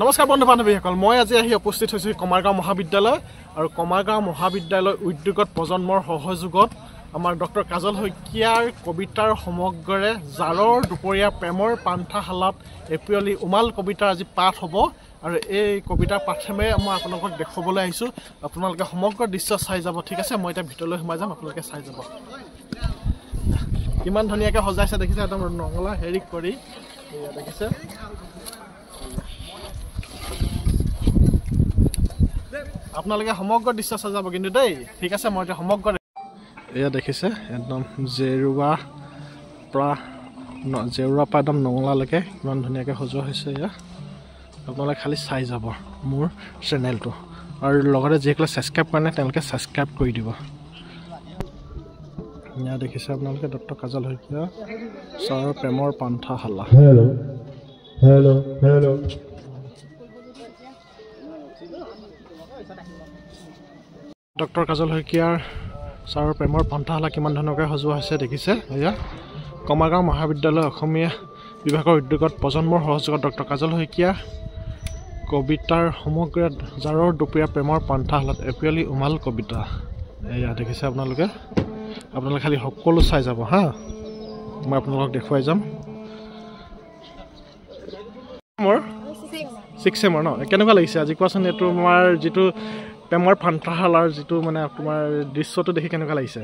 নমস্কাৰ বন্ধু বান্ধৱীসকল, মই আজি আহি উপস্থিত হৈছোঁ কমাৰগাঁও মহাবিদ্যালয় আৰু কমাৰগাঁও মহাবিদ্যালয় উদ্যোগত প্ৰজন্মৰ সহযোগত আমাৰ ডক্টৰ কাজল শইকীয়াৰ কবিতাৰ সমগ্ৰে জাৰৰ দুপৰীয়া প্ৰেমৰ পান্থাশালাত এপ্ৰিয়লি উমাল কবিতাৰ আজি পাঠ হ'ব আৰু এই কবিতাৰ পাঠেমে মই আপোনালোকক দেখুৱাবলৈ আহিছোঁ। আপোনালোকে সমগ্ৰ দৃশ্য চাই যাব। ঠিক আছে, মই এতিয়া ভিতৰলৈ সোমাই যাম, আপোনালোকে চাই যাব। কিমান ধুনীয়াকৈ সজাইছে দেখিছে, একদম নঙলা হেৰি কৰি দেখিছে। আপোনালোকে সমগ্ৰ দৃশ্য চাই যাব কিন্তু দেই। ঠিক আছে, মই এতিয়া সমগ্ৰ এয়া দেখিছে একদম জেৰুৱা পৰা একদম নঙলালৈকে কিমান ধুনীয়াকৈ সজোৱা হৈছে। এয়া আপোনালোকে খালি চাই যাব মোৰ চেনেলটো, আৰু লগতে যিসকলে ছাবস্ক্ৰাইব কৰা নাই তেওঁলোকে ছাবস্ক্ৰাইব কৰি দিব। এয়া দেখিছে আপোনালোকে ডক্টৰ কাজল শইকীয়া ছাৰৰ প্ৰেমৰ পান্থাশালা। ডক্টৰ কাজল শইকীয়াৰ ছাৰৰ প্ৰেমৰ পান্থাশালা কিমান ধৰণকৈ সজোৱা হৈছে দেখিছে। এয়া কমাৰগাঁও মহাবিদ্যালয় অসমীয়া বিভাগৰ উদ্যোগত প্ৰজন্মৰ সহযোগত ডক্টৰ কাজল শইকীয়া কবিতাৰ সমগ্ৰ জাৰৰ দুপৰীয়া প্ৰেমৰ পান্থাশালাত এপ্ৰিয়লি উমাল কবিতা। এয়া দেখিছে আপোনালোকে খালি সকলো চাই যাব হা, মই আপোনালোকক দেখুৱাই যাম। মোৰ 6 ছেমৰ ন, কেনেকুৱা লাগিছে আজি কোৱাচোন? এইটো তোমাৰ যিটো প্ৰেমৰ পান্থাশালাৰ যিটো মানে তোমাৰ দৃশ্যটো দেখি কেনেকুৱা লাগিছে?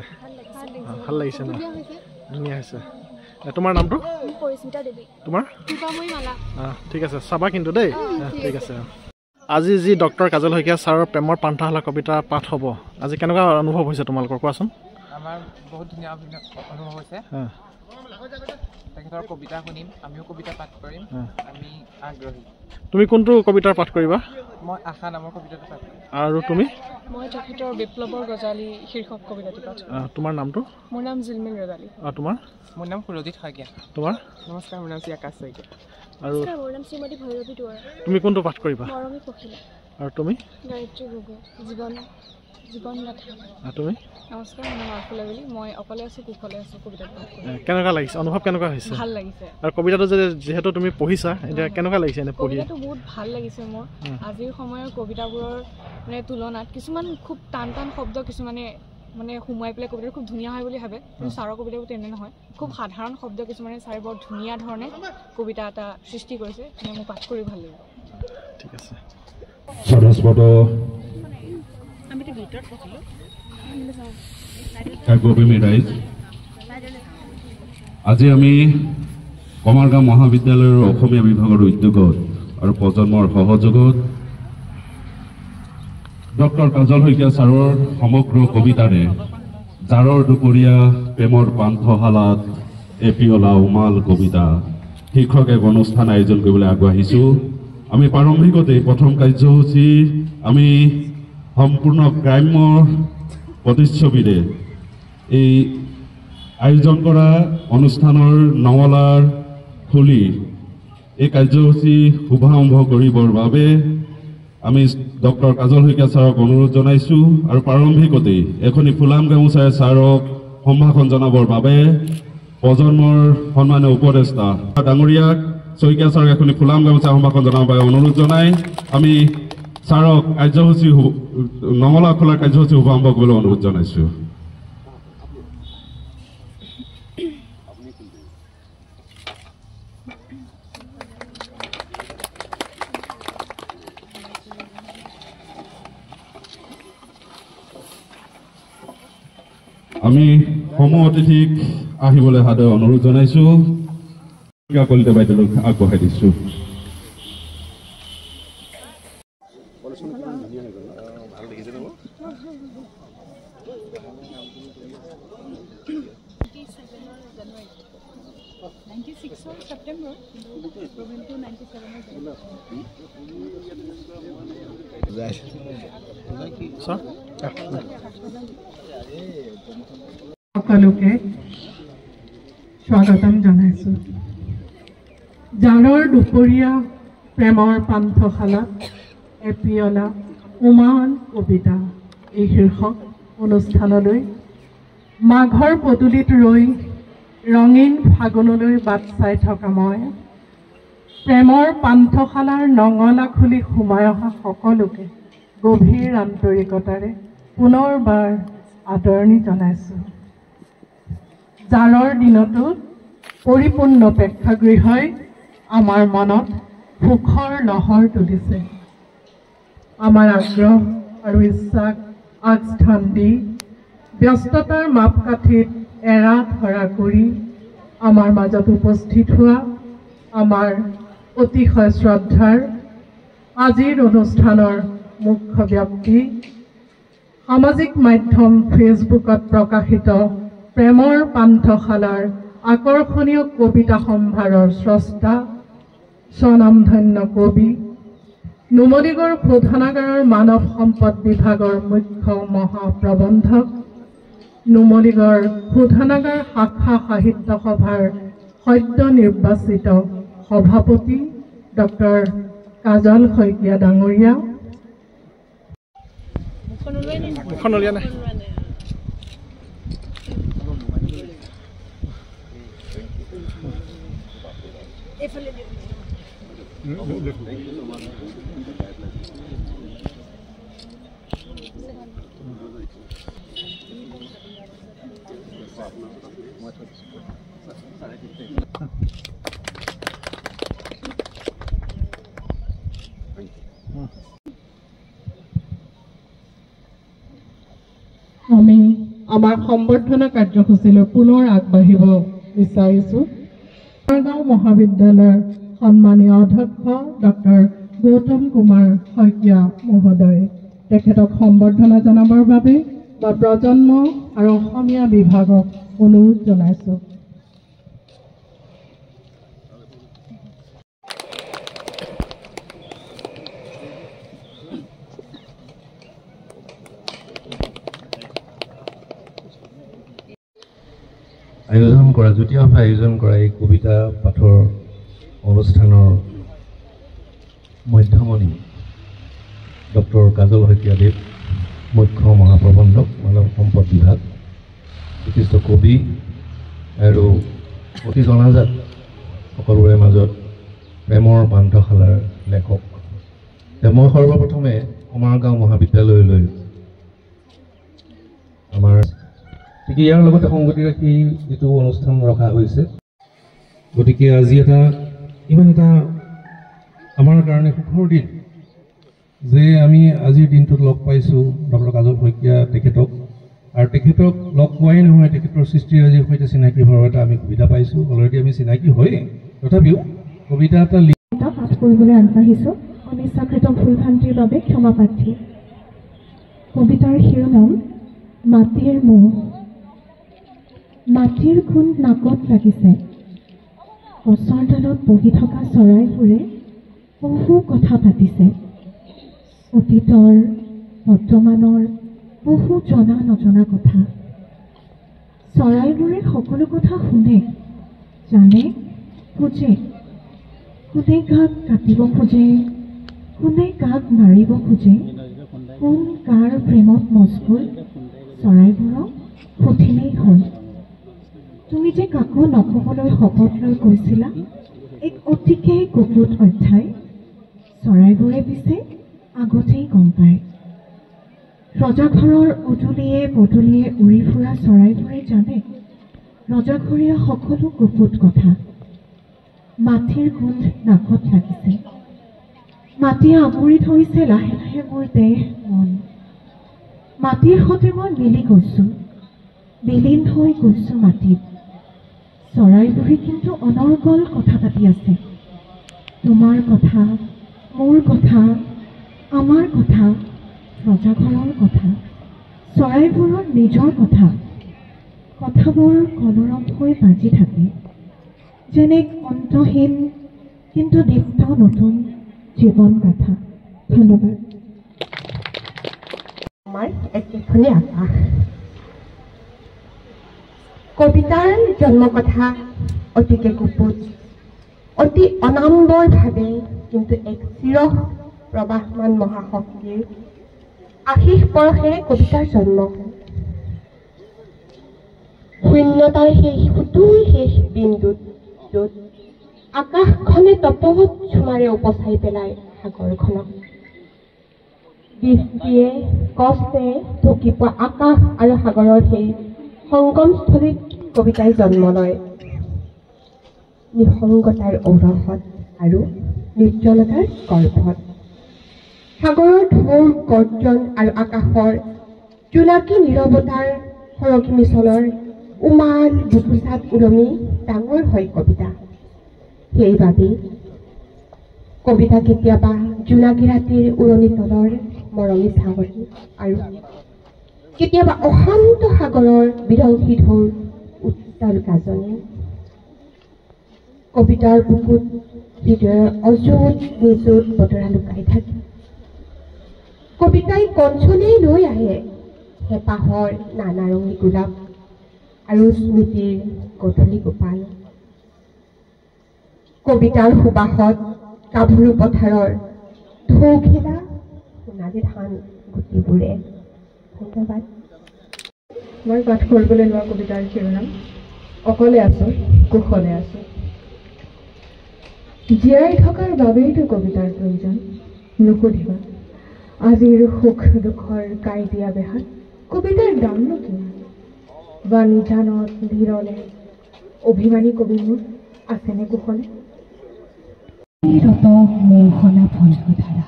ভাল লাগিছে ন, ধুনীয়া হৈছে। তোমাৰ নামটো? তোমাৰ? ঠিক আছে, চাবা কিন্তু দেই। ঠিক আছে, আজি যি ডক্টৰ কাজল শইকীয়া ছাৰৰ প্ৰেমৰ পান্থাশালা কবিতা পাঠ হ'ব, আজি কেনেকুৱা অনুভৱ হৈছে তোমালোকৰ কোৱাচোন? আমাৰ বহুত ধুনীয়া অনুভৱ হৈছে। তেখেতৰ কবিতা শুনিম, আমিও কবিতা পাঠ কৰিম, আমি আগ্ৰহী। তুমি কোনটো কবিতাৰ পাঠ কৰিবা? মই আশা নামৰ কবিতাটো পাঠ কৰিম। আৰু তুমি? মই তেখেতৰ বিপ্লৱৰ গজালি শীৰ্ষক কবিতাটো পাঠ কৰিম। তোমাৰ নামটো? মোৰ নাম জিলমিল ৰজালি। তোমাৰ? মোৰ নাম সুৰজিত শইকীয়া। তোমাৰ? নমস্কাৰ, মোৰ নাম শ্ৰী আকাশ শইকীয়া। আৰু মোৰ নাম শ্ৰীমতী ভৈৰৱী দুৱৰা। তুমি কোনটো পাঠ কৰিবা? মৰমী পখিলা। আৰু তুমি? গায়ত্ৰী গগৈ, জীৱন গাথা। তুমি? নমস্কাৰ, মোৰ নাম আৰফুলা বুলি। মই অকলে আছোঁ কুশলে আছোঁ কবিতাটো পাঠ কৰিম। কেনেকুৱা লাগিছে, অনুভৱ কেনেকুৱা হৈছে? ভাল লাগিছে। আৰু কবিতাটো যিহেতু তুমি পঢ়িছা, এতিয়া কেনেকুৱা লাগিছে এনে পঢ়ি? কবিতাটো বহুত ভাল লাগিছে মোৰ। আজিৰ সময়ৰ কবিতাবোৰৰ মানে তুলনাত কিছুমান খুব টান শব্দ কিছুমানে মানে সোমোৱাই পেলাই কবিতাটো খুব ধুনীয়া হয় বুলি ভাবে, কিন্তু ছাৰৰ কবিতাবোৰ তেনে নহয়। খুব সাধাৰণ শব্দ কিছুমানে ছাৰে বৰ ধুনীয়া ধৰণে কবিতা এটা সৃষ্টি কৰিছে, মানে মোৰ পাঠ কৰি ভাল লাগিব। ঠিক আছে। আজি আমি কমাৰগাঁও মহাবিদ্যালয়ৰ অসমীয়া বিভাগৰ উদ্যোগত আৰু প্ৰজন্মৰ সহযোগত ডক্টৰ কাজল শইকীয়া ছাৰৰ সমগ্ৰ কবিতাৰে জাৰৰ দুপৰীয়া প্ৰেমৰ পান্থশালাত এপিয়লা উমাল কবিতা শীৰ্ষক এক অনুষ্ঠান আয়োজন কৰিবলৈ আগবাঢ়িছোঁ। আমি প্ৰাৰম্ভিকতে প্ৰথম কাৰ্যসূচী আমি সম্পূৰ্ণ গ্ৰাম্য প্ৰতিচ্ছবিৰে এই আয়োজন কৰা অনুষ্ঠানৰ নঙলাৰ খুলি এই কাৰ্যসূচী শুভাৰম্ভ কৰিবৰ বাবে আমি ডক্টৰ কাজল শইকীয়া ছাৰক অনুৰোধ জনাইছোঁ আৰু প্ৰাৰম্ভিকতেই এখনি ফুলাম গামোচাৰে ছাৰক সম্ভাষণ জনাবৰ বাবে প্ৰজন্মৰ সন্মানীয় উপদেষ্টা ডাঙৰীয়াক শইকীয়া ছাৰক এখনি ফুলাম গামোচা সম্ভাষণ জনাবৰ বাবে অনুৰোধ জনাই আমি ছাৰক কাৰ্যসূচী নঙলা খোলাৰ কাৰ্যসূচী শুভাৰম্ভ কৰিবলৈ অনুৰোধ জনাইছোঁ। আমি সমূহ অতিথিক আহিবলৈ সাদৰে অনুৰোধ জনাইছোঁ। কলিতা বাইদেউক আগবঢ়াই দিছোঁ। সকলোকে স্বাগতম জনাইছোঁ। জাৰৰ দুপৰীয়া প্ৰেমৰ পান্থশালাত এপিয়লা উমাল কবিতা এই শীৰ্ষক অনুষ্ঠানলৈ মাঘৰ পদূলিত ৰৈ ৰঙীন ফাগুনলৈ বাট চাই থকা মই প্ৰেমৰ পান্থশালাৰ নঙলা খুলি সোমাই অহা সকলোকে গভীৰ আন্তৰিকতাৰে পুনৰবাৰ আদৰণি জনাইছোঁ। জাৰৰ দিনতো পৰিপূৰ্ণ প্ৰেক্ষাগৃহই আমাৰ মনত সুখৰ লহৰ তুলিছে। আমাৰ আগ্ৰহ আৰু ইচ্ছাক আগস্থান দি ব্যস্ততাৰ মাপকাঠিত এৰা ধৰা কৰি আমাৰ মাজত উপস্থিত হোৱা আমাৰ অতিশয় শ্ৰদ্ধাৰ আজিৰ অনুষ্ঠানৰ মুখ্য ব্যক্তি, সামাজিক মাধ্যম ফেচবুকত প্ৰকাশিত প্ৰেমৰ পান্থশালাৰ আকৰ্ষণীয় কবিতা সম্ভাৰৰ স্ৰষ্টা, স্বনামধন্য কবি, নুমলীগড় শোধনাগাৰৰ মানৱ সম্পদ বিভাগৰ মুখ্য মহাপ্ৰবন্ধক, নুমলীগড় শোধনাগাৰ শাখা সাহিত্য সভাৰ সদ্য নিৰ্বাচিত সভাপতি ডক্টৰ কাজল শইকীয়া ডাঙৰীয়া, আমি আমাৰ সম্বৰ্ধনা কাৰ্যসূচীলৈ পুনৰ আগবাঢ়িব বিচাৰিছোঁ। গাঁও মহাবিদ্যালয়ৰ সন্মানীয় অধ্যক্ষ ডক্টৰ গৌতম কুমাৰ শইকীয়া মহোদয়, তেখেতক সম্বৰ্ধনা জনাবৰ বাবে বা প্ৰজন্ম আৰু অসমীয়া বিভাগক অনুৰোধ জনাইছোঁ। যুটীয়াভাৱে আয়োজন কৰা এই কবিতা পাঠৰ অনুষ্ঠানৰ মধ্যমণি ডক্টৰ কাজল শইকীয়াদেৱ, মুখ্য মহাপ্ৰবন্ধক, মানৱ সম্পদ বিভাগ, বিশিষ্ট কবি আৰু অতি জনাজাত সকলোৰে মাজত প্ৰেমৰ পান্থশালাৰ লেখক। মই সৰ্বপ্ৰথমে কুমাৰগাঁও মহাবিদ্যালয়লৈ আমাৰ ইয়াৰ লগতে সংগতি ৰাখি যিটো অনুষ্ঠান ৰখা হৈছে, গতিকে আজি ইমান এটা আমাৰ কাৰণে সুখৰ দিন যে আমি আজিৰ দিনটোত লগ পাইছোঁ ডক্টৰ কাজল শইকীয়া তেখেতক, আৰু তেখেতক লগ পোৱাই নহয়, তেখেতৰ সৃষ্টিৰাজিৰ সৈতে চিনাকি হোৱাৰ এটা আমি সুবিধা পাইছোঁ। অলৰেডি আমি চিনাকি হয়েই, তথাপিও কবিতা এটা পাঠ কৰিবলৈ আগবাঢ়িছোঁ। অনিচ্ছাকৃত ভুল ভ্ৰান্তিৰ বাবে ক্ষমা প্ৰাৰ্থী। কবিতাৰ শিৰোনাম মাটিৰ মোহ। মাটিৰ গোন্ধ নাকত লাগিছে, গছৰ ডালত বহি থকা চৰাইবোৰে বহু কথা পাতিছে, অতীতৰ বৰ্তমানৰ বহু জনা নজনা কথা। চৰাইবোৰে সকলো কথা শুনে, জানে, খোজে। কোনে কাক কাটিব খোজে, কোনে কাক মাৰিব খোজে, কোন কাৰ প্ৰেমত মজগুল, চৰাইবোৰক সুধিলেই হ'ল। তুমি যে কাকো নক'বলৈ শপত লৈ কৈছিলা, এক অতিকে গুপুত অধ্যায়, চৰাইবোৰে পিছে আগতেই গম পায়। ৰজাঘৰৰ উদুলিয়ে পদূলিয়ে উৰি ফুৰা চৰাইবোৰে জানে ৰজাঘৰীয়া সকলো গুপুত কথা। মাটিৰ গোন্ধ নাকত লাগিছে, মাটিয়ে আৱৰি ধৰিছে লাহে লাহে মোৰ দেহ মন। মাটিৰ সৈতে মই মিলি গৈছোঁ, বিলীন হৈ গৈছোঁ মাটিত। চৰাইবোৰে কিন্তু অনৰ্গল কথা পাতি আছে, তোমাৰ কথা, মোৰ কথা, আমাৰ কথা, ৰজাঘৰৰ কথা, চৰাইবোৰৰ নিজৰ কথা। কথাবোৰ কলৰৱ হৈ বাজি থাকে, যেনে অন্তহীন কিন্তু দীপ্ত নতুন জীৱন গাথা। ধন্যবাদ। আমাৰ একেখনি আকাশ। কবিতাৰ জন্ম কথা অতিকে গুপুত, অতি অনাম্বৰভাৱে কিন্তু এক চিৰ প্ৰবাহমান মহাশক্তিৰ আশীষ পৰশেৰে কবিতাৰ জন্ম। শূন্যতাৰ সেই সুদূৰ শেষ বিন্দুত য'ত আকাশখনে তপত চুমাৰে উপচাই পেলাই সাগৰখনক দৃষ্টিয়ে কষ্টে ঢুকি পোৱা আকাশ আৰু সাগৰৰ সেই সংগমস্থলীত কবিতাই জন্ম লয় নিসংগতাৰ ঔৰসত আৰু নিৰ্জনতাৰ গৰ্ভত সাগৰৰ ঢৌৰ গৰ্জন আৰু আকাশৰ জোনাকী নীৰৱতাৰ সৰগী মিছলৰ উমাল বুকুচাত উলমি ডাঙৰ হয় কবিতা সেইবাবেই কবিতা কেতিয়াবা জোনাকী ৰাতিৰ উৰণি তলৰ মৰমী চাৱৰী আৰু কেতিয়াবা অশান্ত সাগৰৰ বিধ্বংসী ঢৌৰ উত্তাল গাজনি কবিতাৰ বুকুত হৃদয়ৰ অযুত নিযুত বতৰা লুকাই থাকে কবিতাই কঞ্চনেই লৈ আহে হেঁপাহৰ নানা ৰঙী গোলাপ আৰু স্মৃতিৰ গধূলি গোপাল কবিতাৰ সুবাসত গাভৰু পথাৰৰ ঢৌ খেলা সোণালী ধান গুটিবোৰে ধন্যবাদ মই পাঠ কৰিবলৈ লোৱা কবিতাৰ শিৰোনাম অকলে আছোঁ কুশলে আছোঁ জীয়াই থকাৰ বাবেইতো কবিতাৰ প্ৰয়োজন নুসুধিবা আজিৰ সুখ দুখৰ গাই দিয়া বেহাত কবিতাৰ দামনো কিমান বা নিজানত ধীৰলে অভিমানী কবি মোৰ আছেনে কুশলে মৌসনা ফলধাৰা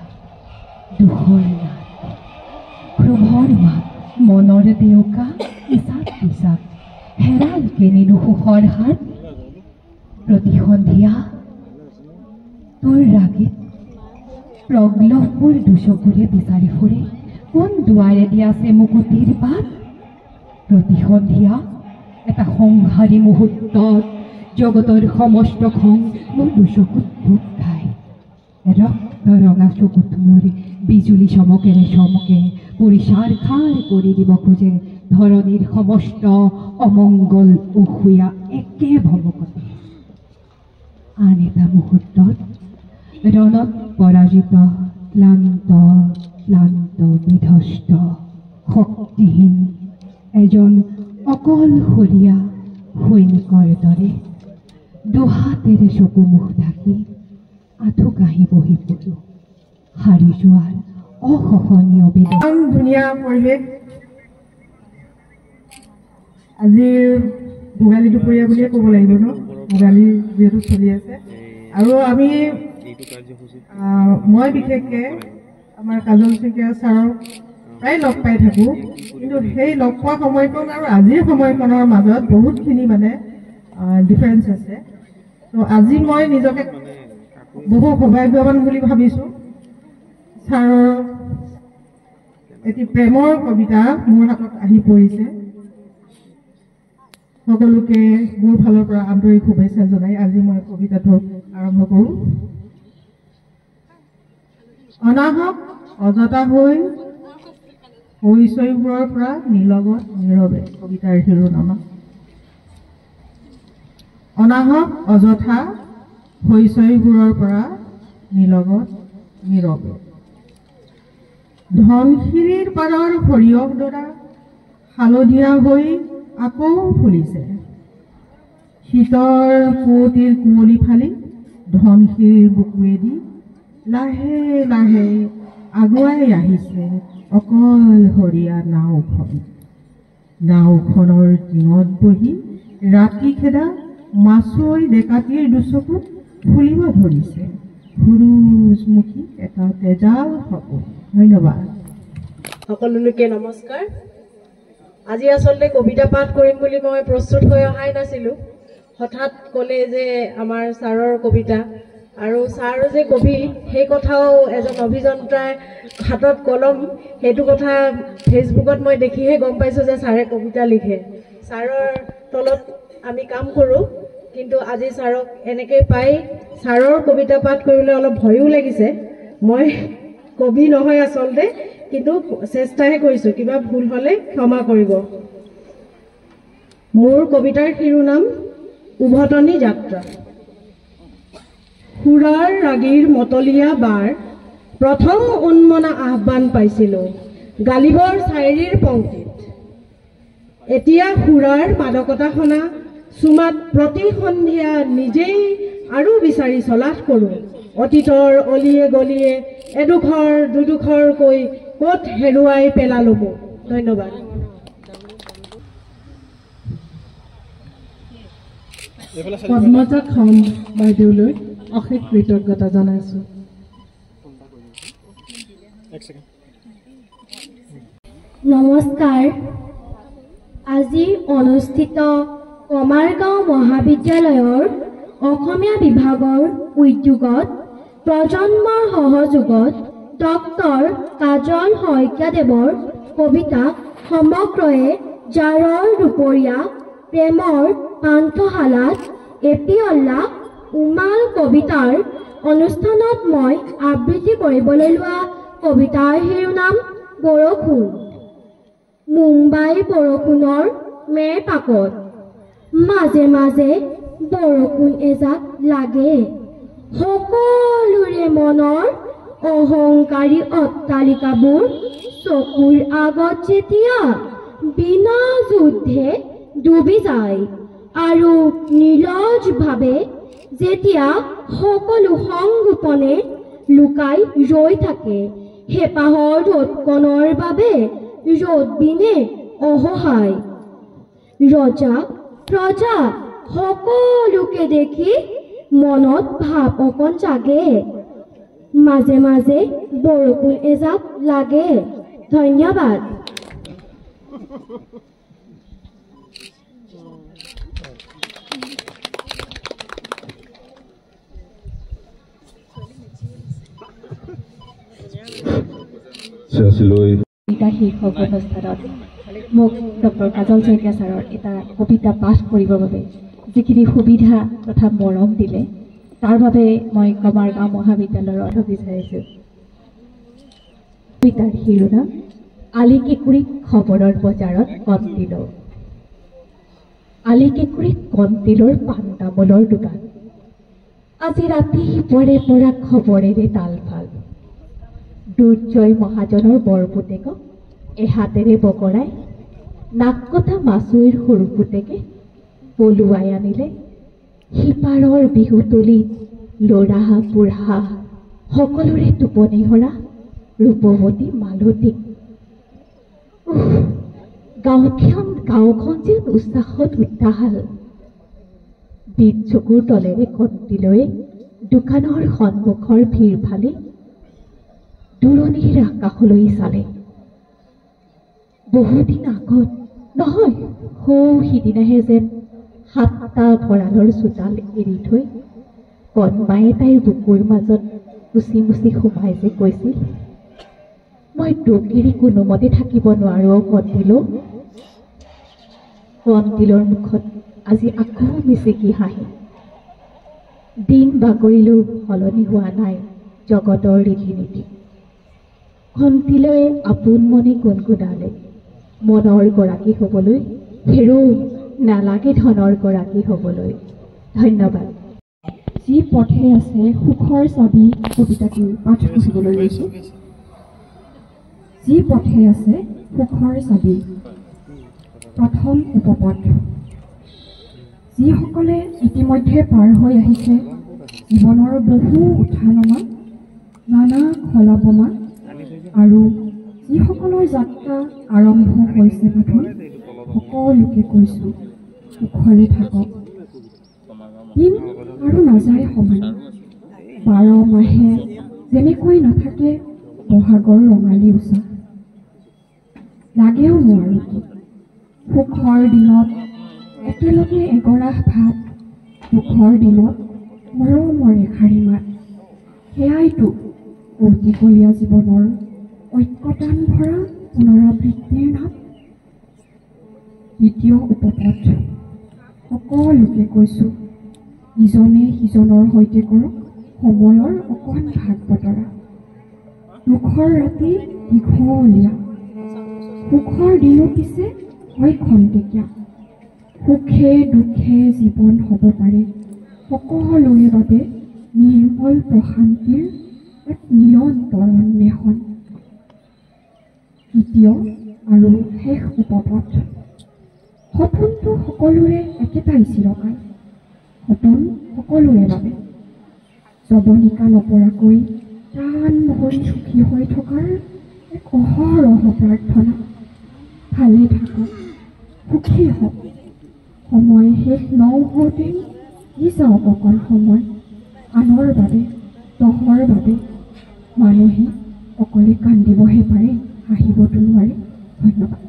দুখৰ নাট ক্ৰোভৰ মাত মনৰ দেউকা ইচাক পিচাক হেৰাল কেনিলো সুখৰ হাত প্ৰতি সন্ধিয়া তোৰ ৰাগীত প্ৰগ্লভবোৰ দুচকুৰে বিচাৰি ফুৰে কোন দুৱাৰেদি আছে মুকুতিৰ পাত প্ৰতি সন্ধিয়া এটা সংহাৰী মুহূৰ্তত জগতৰ সমস্ত খং মোৰ দুচকুত ভোগ খায় ৰক্ত ৰঙা চকুত মোৰ বিজুলী চমকেৰে চমকে পৰিচাৰ খাৰ কৰি দিব খোজে ধৰণীৰ সমস্ত অমংগল উশুয়া একে ভৱকতে আন এটা মুহূৰ্তত ৰণত পৰাজিত ক্লান্ত ক্লান্ত বিধ্বস্ত শক্তিহীন এজন অকলশৰীয়া সৈনিকৰ দৰে দুহাতেৰে চকু মুখ ঢাকি আঁঠু কাঢ়ি বহি পৰো হাৰি যোৱাৰ অসহনীয় বেদনা ধুনীয়া পৰিৱেশ আজিৰ ভোগালী দুপৰীয়া বুলিয়ে ক'ব লাগিব ন ভোগালী যিহেতু চলি আছে আৰু আমি মই বিশেষকৈ আমাৰ কাজল শইকীয়া ছাৰক প্ৰায় লগ পাই থাকোঁ কিন্তু সেই লগ পোৱা সময়কণ আৰু আজিৰ সময়কণৰ মাজত বহুতখিনি মানে ডিফাৰেঞ্চ আছে ত' আজি মই নিজকে বহু সৌভাগ্যৱান বুলি ভাবিছোঁ ছাৰৰ এটি প্ৰেমৰ কবিতা মোৰ হাতত আহি পৰিছে সকলোকে মোৰ ফালৰ পৰা আন্তৰিক শুভেচ্ছা জনাই আজি মই কবিতাটো আৰম্ভ কৰোঁ অনাহক অযথা হৈ হৈচৈবোৰৰ পৰা নিলগত নীৰৱে কবিতাৰ শিৰোনামা অনাহক অযথা হৈচৈবোৰৰ পৰা নিলগত নীৰৱে ধনশিৰিৰ পাৰৰ সৰিয়হ ডৰা হালধীয়া হৈ আকৌ ফুলিছে শীতৰ পুৱতিৰ কুঁৱলী ফালি ধনশিৰিৰ বুকুৱেদি লাহে লাহে আগুৱাই আহিছে অকলশৰীয়া নাওখনৰ টিঙত বহি ৰাতি খেদা মাছুৱৈ ডেকাটিৰ দুচকুত ফুলিব ধৰিছে সুৰুজমুখী এটা তেজাল সপোন ধন্যবাদ সকলোকে নমস্কাৰ আজি আচলতে কবিতা পাঠ কৰিম বুলি মই প্ৰস্তুত হৈ অহাই নাছিলোঁ হঠাৎ ক'লে যে আমাৰ ছাৰৰ কবিতা আৰু ছাৰ যে কবি সেই কথাও এজন অভিযন্তাৰ হাতত কলম সেইটো কথা ফেচবুকত মই দেখিহে গম পাইছোঁ যে ছাৰে কবিতা লিখে ছাৰৰ তলত আমি কাম কৰোঁ কিন্তু আজি ছাৰক এনেকৈ পাই ছাৰৰ কবিতা পাঠ কৰিবলৈ অলপ ভয়ো লাগিছে মই কবি নহয় আচলতে কিন্তু চেষ্টাহে কৰিছোঁ কিবা ভুল হ'লে ক্ষমা কৰিব মোৰ কবিতাৰ শিৰোনাম উভতনি যাত্ৰা সুৰাৰ ৰাগীৰ মতলীয়া বাৰ প্ৰথম উন্মনা আহ্বান পাইছিলোঁ গালিবৰ চাইৰীৰ পংক্তিত এতিয়া সুৰাৰ মাদকতা শুনা চুমাত প্ৰতি সন্ধিয়া নিজেই আৰু বিচাৰি চলাথ কৰোঁ। অতীতৰ অলিয়ে গলিয়ে এডোখৰ দুডোখৰকৈ ক'ত হেৰুৱাই পেলালো মোক। ধন্যবাদ। পদ্মজা খান বাইদেউলৈ অশেষ কৃতজ্ঞতা জনাইছোঁ। নমস্কাৰ। আজি অনুষ্ঠিত কমাৰগাঁও মহাবিদ্যালয়ৰ অসমীয়া বিভাগৰ উদ্যোগত প্ৰজন্মৰ সহযোগত ডক্টৰ কাজল শইকীয়াদেৱৰ কবিতা সমগ্ৰয়ে জাৰৰ দুপৰীয়া প্ৰেমৰ পান্থশালাত এপিঅলা উমাল কবিতাৰ অনুষ্ঠানত মই আবৃত্তি কৰিবলৈ লোৱা কবিতাৰ শিৰোনাম বৰষুণ। মুম্বাই বৰষুণৰ মেৰ পাকত মাজে মাজে বৰষুণ এজাক লাগে। সকলোৰে মনৰ অহংকাৰী অট্টালিকাবোৰ চকুৰ আগত যেতিয়া বিনা যুদ্ধে ডুবি যায় আৰু নিৰ্লজ্জভাৱে যেতিয়া সকলো সংগোপনে লুকাই ৰৈ থাকে, হেঁপাহৰ ৰ'দকণৰ বাবে ৰ'দবিনে অসহায়। ৰজা প্ৰজা সকলোকে দেখি মনত ভাৱ অকণ জাগে। মাজে মাজে বৰষুণ এজাক লাগে। ধন্যবাদ। কবিতা শীৰ্ষক অনুষ্ঠানত মোক ডক্টৰ কাজল শইকীয়া ছাৰৰ এটা কবিতা পাঠ কৰিবৰ বাবে যিখিনি সুবিধা তথা মৰম দিলে তাৰ বাবে মই কমাৰগাঁও মহাবিদ্যালয়ৰ অধ্যক্ষ বিচাৰিছোঁ। কবিতাৰ শিৰোনাম আলি কেঁকুৰিক খবৰৰ বজাৰত কণ্টিল। আলি কেঁকুৰিক কণ্টিলৰ পাণ তামোলৰ দোকান। আজি ৰাতিপুৱাৰে পৰা খবৰেৰে তালফাল। দুৰ্জয় মহাজনৰ বৰপুতেকক এহাতেৰে বগৰাই নাক কটা মাছুৱৈৰ সৰু পুতেকে পলুৱাই আনিলে। সিপাৰৰ বিহুতলী ল'ৰা বুঢ়া সকলোৰে টোপনি হৰা ৰূপৱতী মালতীক। গাঁওখন যেন উৎসাহত উত্তাহাল। বিদ চকুৰ তলেৰে কণ্টিলৈ দোকানৰ সন্মুখৰ ভিৰ ফালি দূৰণিৰ আকাশলৈ চালে। বহুদিন আগত নহয়, সিদিনাহে যেন 7টা ভঁৰালৰ চোতাল এৰি থৈ কণমায়ে তাইৰ বুকুৰ মাজত মুচি মুচি সোমাই যে কৈছিল, মই তোক এৰি কোনোমতে থাকিব নোৱাৰো কণ্টিলো। কণ্টিলৰ মুখত আজি আকৌ মিচিকি হাঁহি। দিন বাগৰিলেও সলনি হোৱা নাই জগতৰ ৰীতি নীতি। কণ্টিলৈ আপোন মনে গুণগুণালে, মনৰ গৰাকী হ'বলৈ হেৰৌ নালাগে ধনৰ গৰাকী হ'বলৈ। ধন্যবাদ। যি পথে আছে সুখৰ চাবি কবিতাটি পাঠ কৰিবলৈ লৈছোঁ। যি পথে আছে সুখৰ চাবি। প্ৰথম উপপদ। যিসকলে ইতিমধ্যে পাৰ হৈ আহিছে জীৱনৰ বহু উঠা নমা, নানা খলা বমা, আৰু যিসকলৰ যাত্ৰা আৰম্ভ হৈছে প্ৰথম সকলোকে কৈছোঁ সুখৰে থাকক। দিন আৰু নাযায় সমান। 12 মাহে যেনেকৈ নাথাকে বহাগৰ ৰঙালী উচা। লাগেও নোৱাৰো কি সুখৰ দিনত একেলগে এগৰাহ ভাত, দুখৰ দিনত মৰমৰ এষাৰি মাত। সেয়াইতো কৌতিকলীয়া জীৱনৰ ঐক্যতান ভৰা পুনৰাবৃত্তিৰ নাম। দ্বিতীয় উপপদ। সকলোকে কৈছোঁ ইজনে সিজনৰ সৈতে কৰক সময়ৰ অকণ ভাগ বতৰা। দুখৰ ৰাতি দীঘলীয়া, সুখৰ দিনো পিছে হয় খন্তেকীয়া। সুখে দুখে জীৱন হ'ব পাৰে সকলোৰে বাবে নিৰ্মল প্ৰশান্তিৰ এক নিৰন্তৰ অন্বেষণ। তৃতীয় আৰু শেষ উপপদ। সপোনটো সকলোৰে একেটাই চিৰকাল। সপোন সকলোৰে বাবে জবনিকা নপৰাকৈ প্ৰাণ হৈ সুখী হৈ থকাৰ এক অহৰহ প্ৰাৰ্থনা। ভালে থাকক, সুখী হওক। সময় শেষ নহওঁতেই ই যাওক অকল সময়। আনৰ বাবে, তহৰ বাবে মানুহে অকলে কান্দিবহে পাৰে, হাঁহিবতো নোৱাৰে। ধন্যবাদ।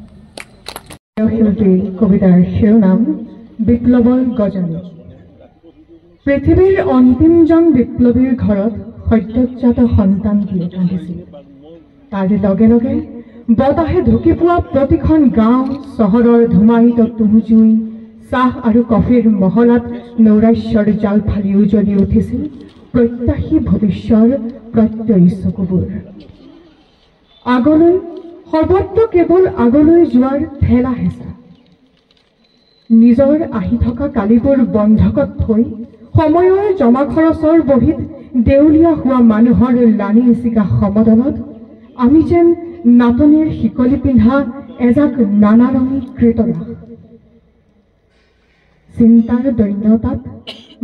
শিল্পী কবিতাৰ শিৰোনাম বিপ্লৱৰ গজনি। পৃথিৱীৰ অন্তিমজন বিপ্লৱীৰ ঘৰত সদ্যজাত সন্তান দিয়ে কান্দিছিল। তাৰ লগে লগে বতাহে ঢুকি পোৱা প্ৰতিখন গাঁও চহৰৰ ধুমায়িত তুহুজুই, চাহ আৰু কফিৰ মহলাত নৈৰাশ্যৰ জাল ফালি উজলি উঠিছিল প্ৰত্যাশী ভৱিষ্যৰ প্ৰত্যয়ী চকুবোৰ। আগলৈ, সৰ্বত্ৰ কেৱল আগলৈ যোৱাৰ ঠেলা হেঁচা। নিজৰ আহি থকা কালিবোৰ বন্ধকত থৈ সময়ৰ জমা খৰচৰ বহীত দেউলীয়া হোৱা মানুহৰ লানি চিকা সমদলত আমি যেন নাটনিৰ শিকলি পিন্ধা এজাক নানাৰঙী কৃতদাস। চিন্তাৰ দৈন্যতাত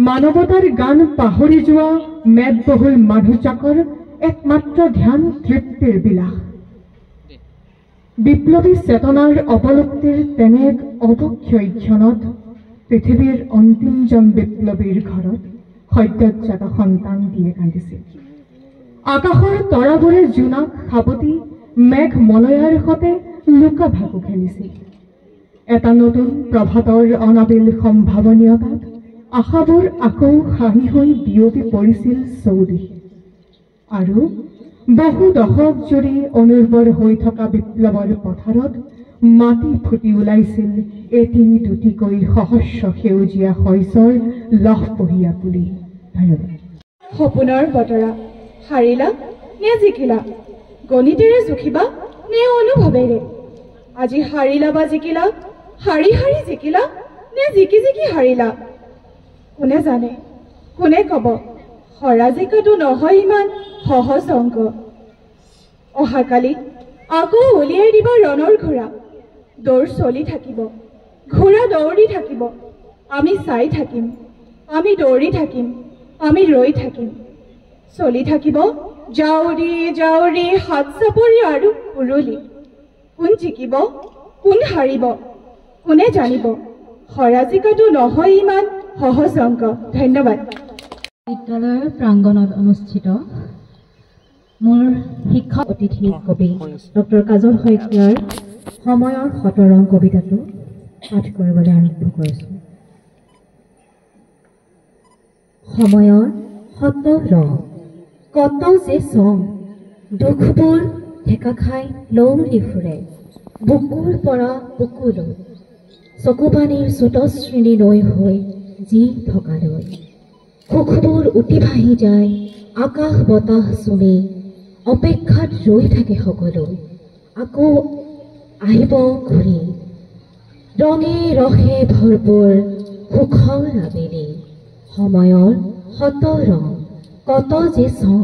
মানৱতাৰ গান পাহৰি যোৱা মেদবহুল মানুহজাকৰ একমাত্ৰ ধ্যান তৃপ্তিৰ বিলাস। বিপ্লৱী চেতনাৰ অৱলুপ্তিৰ তেনে এক অৱক্ষয় ক্ষণত পৃথিৱীৰ অন্তিমজন বিপ্লৱীৰ ঘৰত সদ্যজাত সন্তান দিয়ে কান্দিছিল। আকাশৰ তৰাবোৰে জোনাক সাৱটি মেঘ মলয়াৰ সতে লুকা ভাকু খেলিছিল। এটা নতুন প্ৰভাতৰ অনাবিল সম্ভাৱনীয়তাত আশাবোৰ আকৌ হাঁহি হৈ বিয়পি পৰিছিল চৌদিশে। আৰু বহু দশক জুৰি অনুৰ্বৰ হৈ থকা বিপ্লৱৰ পথাৰত মাটি ফুটি ওলাইছিল এটি দুটিকৈ সহস্ৰ সেউজীয়া শস্যৰ লহপহীয়া পুলি। ধন্যবাদ। সপোনৰ বতৰা হাৰিলা নে জিকিলা, গণিতেৰে জুখিবা নে অনুভৱেৰে? আজি হাৰিলা বা জিকিলা, হাৰি হাৰি জিকিলা নে জিকি জিকি হাৰিলা? কোনে জানে, কোনে কব? হৰা জিকাটো নহয় ইমান সহজ অংক। অহাকালি আকৌ উলিয়াই দিবা ৰণৰ ঘোঁৰা। দৌৰ চলি থাকিব, ঘোঁৰা দৌৰি থাকিব। আমি চাই থাকিম, আমি দৌৰি থাকিম, আমি ৰৈ থাকিম। চলি থাকিব জাউৰি জাউৰি হাত চাপৰি আৰু উৰুলি। কোন জিকিব, কোন হাৰিব, কোনে জানিব? হৰা জিকাটো নহয় ইমান সহজ অংক। ধন্যবাদ। বিদ্যালয়ৰ প্ৰাংগণত অনুষ্ঠিত মোৰ শিক্ষক অতিথি কবি ডক্টৰ কাজল শইকীয়াৰ সময়ৰ সতৰং কবিতাটো পাঠ কৰিবলৈ আৰম্ভ কৰিছোঁ। সময়ৰ সতৰং কত যে চং, দুখবোৰ ঢেকা খাই লৌৰি ফুৰে বুকুৰ পৰা বুকুলৈ, চকুপানীৰ চুতশ্ৰেণী নৈ হৈ যি থকালৈ। সুখবোৰ উটি ভাহি যায় আকাশ বতাহ চুমি, অপেক্ষাত ৰৈ থাকে সকলো আকৌ আহিব ঘূৰি। ৰঙে ৰসে ভৰপূৰ সুখৰ আবেলি, সময়ৰ সতৰং কত যে চং।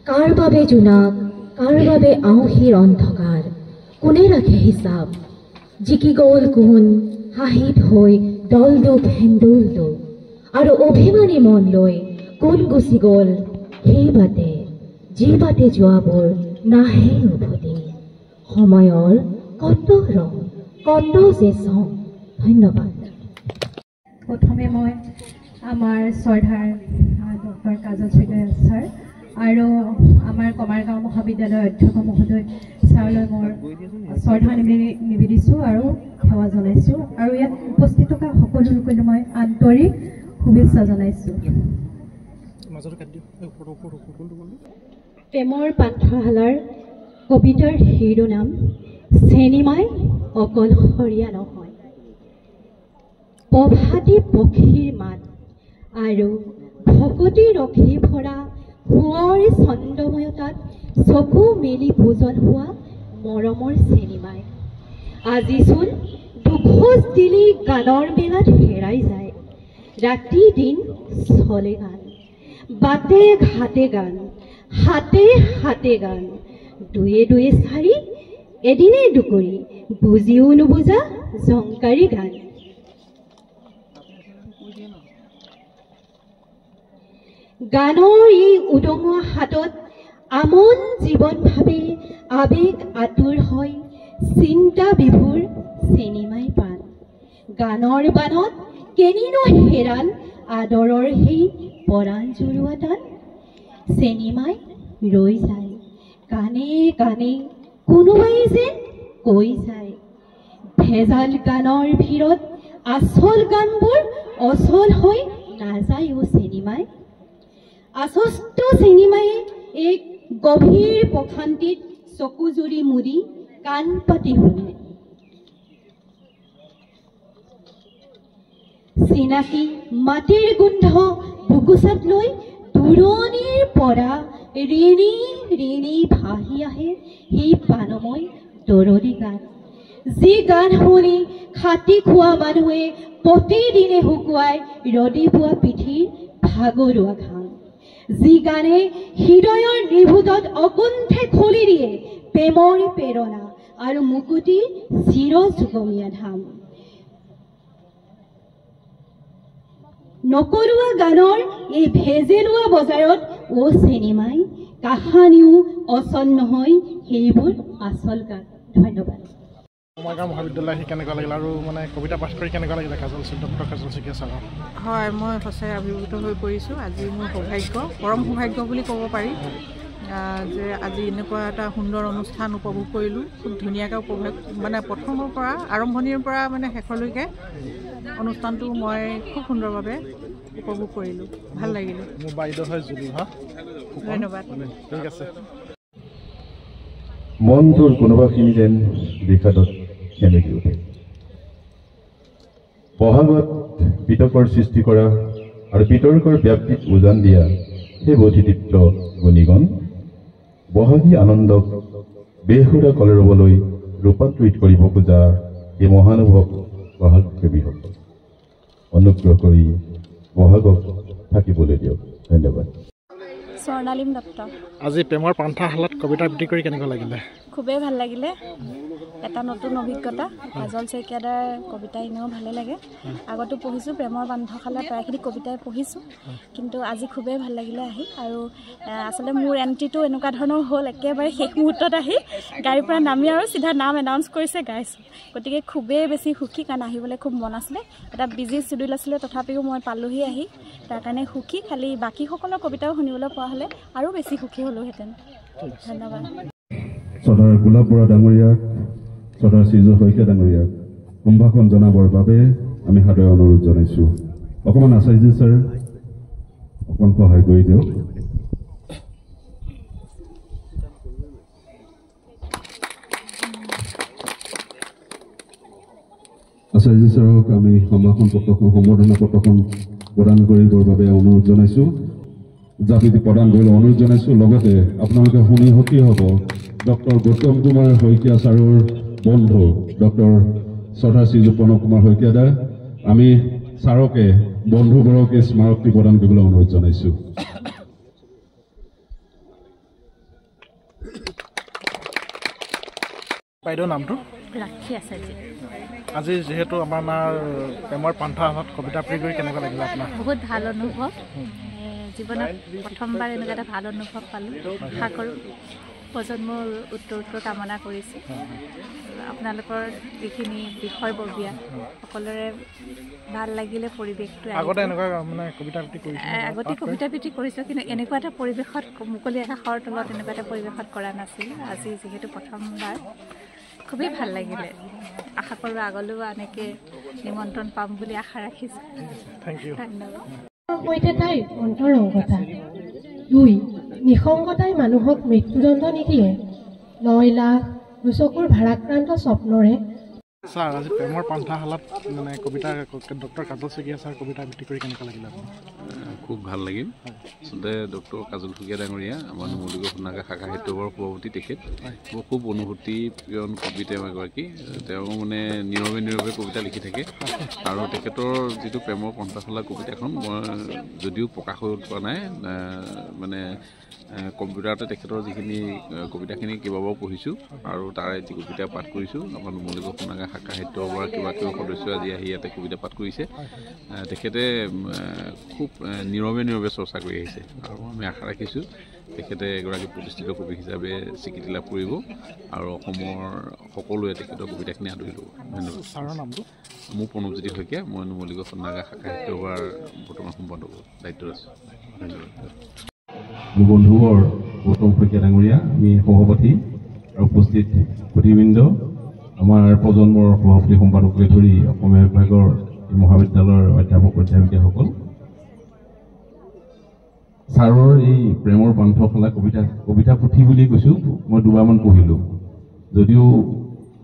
কাৰ বাবে জোনাক, কাৰ বাবে আওহীৰ অন্ধকাৰ, কোনে ৰাখে হিচাপ? জিকি গ'ল কোন, হাঁহিত হৈ দল দুখ হেন্দুল দুখ, আৰু অভিমানী মন লৈ কোন গুচি গ'ল সেই বাটে, যি বাটে যোৱাবোৰ নাহে উভতি। সময়ৰ কত ৰং কত যে চং। ধন্যবাদ। প্ৰথমে মই আমাৰ শ্ৰদ্ধাৰ ডক্টৰ কাজল শইকীয়া ছাৰ আৰু আমাৰ কমাৰগাঁও মহাবিদ্যালয়ৰ অধ্যক্ষ মহোদয় ছাৰলৈ মোৰ শ্ৰদ্ধা নিবেদিছোঁ আৰু সেৱা জনাইছোঁ। আৰু ইয়াত উপস্থিত থকা সকলো লোকলৈ মই আন্তৰিক শুভেচ্ছা জনাইছোঁ। প্ৰেমৰ পাঠশালাৰ কবিতাৰ শিৰোনাম চেনিমাই অকলশৰীয়া নহয়। প্ৰভাতী পক্ষীৰ মাত আৰু ভকতি ৰখি ভৰা সুঁৱৰী ছন্দময়তাত চকু মেলি ভোজন হোৱা মৰমৰ চেনিমাই আজিচোন দুখোজ দিলি গানৰ মেলাত হেৰাই যায়। ৰাতি দিন চলে গান, বাটে ঘাটে গান, হাতে হাতে গান, দুয়ে দুয়ে চাৰি এদিনে দুকৰি, বুজিও নুবুজা জংকাৰী গান। গানৰ এই উদঙোৱা হাতত আমন জীৱন ভাবে আবেগ আতুৰ হয় চিন্তা বিভুৰ চিনেমাই পান গানৰ বানত কেনিনো হেৰাল আদৰৰ সেই পৰাণ জুৰুৱা টান চিনেমাই ৰৈ যায় কানে কানে কোনোবাই যেন কৈ যায় ভেজাল গানৰ ভিৰত আচল গানবোৰ অচল হৈ নাযায় ও চিনেমাই আচস্ত চিনেমায়ে এক গভীৰ প্ৰশান্তিত চকু জুৰি মুদি কাণ পাতি শুনে চিনাকি মাটিৰ গোন্ধ বুকুচাত লৈ দূৰণিৰ পৰা ৰিণি ৰিণি ভাহি আহে সেই প্ৰাণময় দৰদী গান যি গান শুনি খাটি খোৱা মানুহে প্ৰতিদিনে শুকুৱাই ৰদী পোৱা পিঠিৰ ভাগৰুৱা ঘাম যি গানে হৃদয়ৰ নিভূতত অকুণ্ঠে খুলি দিয়ে প্ৰেমৰ প্ৰেৰণা আৰু মুকুতিৰ চিৰ যুগমীয়া ধাম নকৰুৱা গানৰ এই ভেজেলোৱা বজাৰত ও চিনেমাই কাহানিও অচল নহয় সেইবোৰ আচল গান ধন্যবাদ বঙাইগাঁও মহাবিদ্যালয় আহি কেনেকুৱা লাগিল আৰু মানে কবিতা পাঠ কৰি কেনেকুৱা লাগিলে ডক্টৰ কাজল শইকীয়া ছাৰৰ হয় মই সঁচাই অভিভূত হৈ পৰিছোঁ আজি মোৰ সৌভাগ্য পৰম সৌভাগ্য বুলি ক'ব পাৰি যে আজি এনেকুৱা এটা সুন্দৰ অনুষ্ঠান উপভোগ কৰিলোঁ খুব ধুনীয়াকৈ উপভোগ মানে প্ৰথমৰ পৰা আৰম্ভণিৰ পৰা মানে শেষলৈকে অনুষ্ঠানটো মই খুব সুন্দৰভাৱে উপভোগ কৰিলোঁ ভাল লাগিলে মোৰ বাইদেউ হয় জুলি ধন্যবাদ ঠিক আছে মনটোৰ কোনোবাখিনি যেন বিষাদত সেমেকি উঠে বহাগত বিতৰ্কৰ সৃষ্টি কৰা আৰু বিতৰ্কৰ ব্যক্তিত উজান দিয়া সেই বোধিদীপ্ত গুণীগণ বহাগী আনন্দক বেসুৰা কলৰৱলৈ ৰূপান্তৰিত কৰিব খোজা এই মহানুভৱ বহাগ প্ৰেমীসকল অনুগ্ৰহ কৰি বহাগক থাকিবলৈ দিয়ক ধন্যবাদ স্বৰ্ণালীম দত্ত আজি প্ৰেমৰ পান্থাশালাত কবিতা আবৃত্তি কৰি কেনেকুৱা লাগিলে খুবেই ভাল লাগিলে এটা নতুন অভিজ্ঞতা কাজল শইকীয়াদাৰ কবিতা এনেও ভালে লাগে আগতো পঢ়িছোঁ প্ৰেমৰ পান্থশালাত প্ৰায়খিনি কবিতাই পঢ়িছোঁ কিন্তু আজি খুবেই ভাল লাগিলে আহি আৰু আচলতে মোৰ এণ্ট্ৰিটো এনেকুৱা ধৰণৰ হ'ল একেবাৰে শেষ মুহূৰ্তত আহি গাড়ীৰ পৰা নামি আৰু চিধা নাম এনাউন্স কৰিছে গাইছোঁ গতিকে খুবেই বেছি সুখী কাৰণ আহিবলৈ খুব মন আছিলে এটা বিজি চিডিউল আছিলে তথাপিও মই পালোহি আহি তাৰ কাৰণে সুখী খালি বাকীসকলৰ কবিতাও শুনিবলৈ পোৱা হ'লে আৰু বেছি সুখী হ'লোহেঁতেন ধন্যবাদ চৰ্দাৰ গোলাপ বৰা ডাঙৰীয়াক চৰ্দাৰ শ্ৰীযুত শইকীয়া ডাঙৰীয়াক সম্ভাষণ জনাবৰ বাবে আমি সাদৰে অনুৰোধ জনাইছোঁ অকণমান আচাৰ্য ছাৰ অকণমান সহায় কৰি দিয়ক আচাৰ্য ছাৰক আমি সম্ভাষণ পত্ৰখন সম্বৰ্ধনা পত্ৰখন প্ৰদান কৰিবৰ বাবে অনুৰোধ জনাইছোঁ জাপি প্ৰদান কৰিবলৈ অনুৰোধ জনাইছোঁ লগতে আপোনালোকে শুনি সুখী হ'ব ডক্টৰ গৌতম কুমাৰ শইকীয়া ছাৰৰ বন্ধু ডক্টৰ চৰ্দাৰ শ্ৰীযুত প্ৰণৱ কুমাৰ শইকীয়াদা আমি ছাৰকে বন্ধুবৰকে স্মাৰকটি প্ৰদান কৰিবলৈ অনুৰোধ জনাইছোঁ বাইদেউ নামটো ৰাখি আছে আজি যেহেতু আমাৰ প্ৰেমৰ পান্থাশালাত কবিতা আবৃত্তি কৰি কেনেকুৱা লাগিলে আপোনাৰ বহুত ভাল অনুভৱ জীৱনত প্ৰথমবাৰ এনেকুৱা এটা ভাল অনুভৱ পালোঁ আশা কৰোঁ প্ৰজন্মৰ উত্তৰ কামনা কৰিছোঁ আপোনালোকৰ যিখিনি বিষয়ববীয়া সকলোৰে ভাল লাগিলে পৰিৱেশটো আগতে এনেকুৱা মানে কবিতা আবৃত্তি কৰিছোঁ আগতে কবিতা আবৃত্তি কৰিছোঁ কিন্তু এনেকুৱা এটা পৰিৱেশত মুকলি আকাশৰ তলত এনেকুৱা এটা পৰিৱেশত কৰা নাছিল আজি যিহেতু প্ৰথমবাৰ খুবেই ভাল লাগিলে আশা কৰোঁ আগলৈও এনেকৈ নিমন্ত্ৰণ পাম বুলি আশা ৰাখিছোঁ ধন্যবাদ সৈতে তাইৰ অন্তৰংগতা 2 নিসংগতাই মানুহক মৃত্যুদণ্ড নিদিয়ে 9 লাখ দুচকুৰ ভাৰাক্ৰান্ত স্বপ্নৰে ছাৰ আজি প্ৰেমৰ পান্থাশালাত মানে কবিতা ডক্টৰ কাজল শইকীয়া ছাৰ কবিতা আবৃত্তি কৰি কেনেকুৱা লাগিলে খুব ভাল লাগিল আচলতে ডক্টৰ কাজল শইকীয়া ডাঙৰীয়া আমাৰ নুমলীগড় সোণাগা শাখা সাহিত্যবৰ সভাপতি তেখেত খুব অনুভূতি প্ৰিয় কবিতা এগৰাকী তেওঁ মানে নীৰৱে কবিতা লিখি থাকে আৰু তেখেতৰ যিটো প্ৰেমৰ পান্থাশালা কবিতাখন মই যদিও প্ৰকাশ হৈ পোৱা নাই মানে কম্পিউটাৰতে তেখেতৰ যিখিনি কবিতাখিনি কেইবাবাৰো পঢ়িছোঁ আৰু তাৰে যি কবিতা পাঠ কৰিছোঁ আমাৰ নুমলীগড় সোণাগা শাখা সাহিত্যসভাৰ কেইবাকেইও সদস্য আজি আহি ইয়াতে কবিতা পাঠ কৰিছে তেখেতে খুব নীৰৱে চৰ্চা কৰি আহিছে আৰু আমি আশা ৰাখিছোঁ তেখেতে এগৰাকী প্ৰতিষ্ঠিত কবি হিচাপে স্বীকৃতি লাভ কৰিব আৰু অসমৰ সকলোৱে তেখেতৰ কবিতাখিনি আদৰি ল'ব। ধন্যবাদ। ছাৰৰ নামটো? মোৰ প্ৰণৱজ্যোতি শইকীয়া, মই নুমলীগড় সোণাগা শাখা সাহিত্য সভাৰ বৰ্তমান সম্পাদকৰ দায়িত্বত আছোঁ। ধন্যবাদ। মোৰ বন্ধুবৰ গৌতম শইকীয়া ডাঙৰীয়া, আমি সভাপতি আৰু উপস্থিত প্ৰতিবৃন্দ, আমাৰ প্ৰজন্মৰ সভাপতি সম্পাদকলৈ ধৰি অসমীয়া বিভাগৰ মহাবিদ্যালয়ৰ অধ্যাপক অধ্যাপিকাসকল, ছাৰৰ এই প্ৰেমৰ পান্থশালা কবিতা পুথি বুলি কৈছোঁ, মই দুবাৰমান পঢ়িলোঁ, যদিও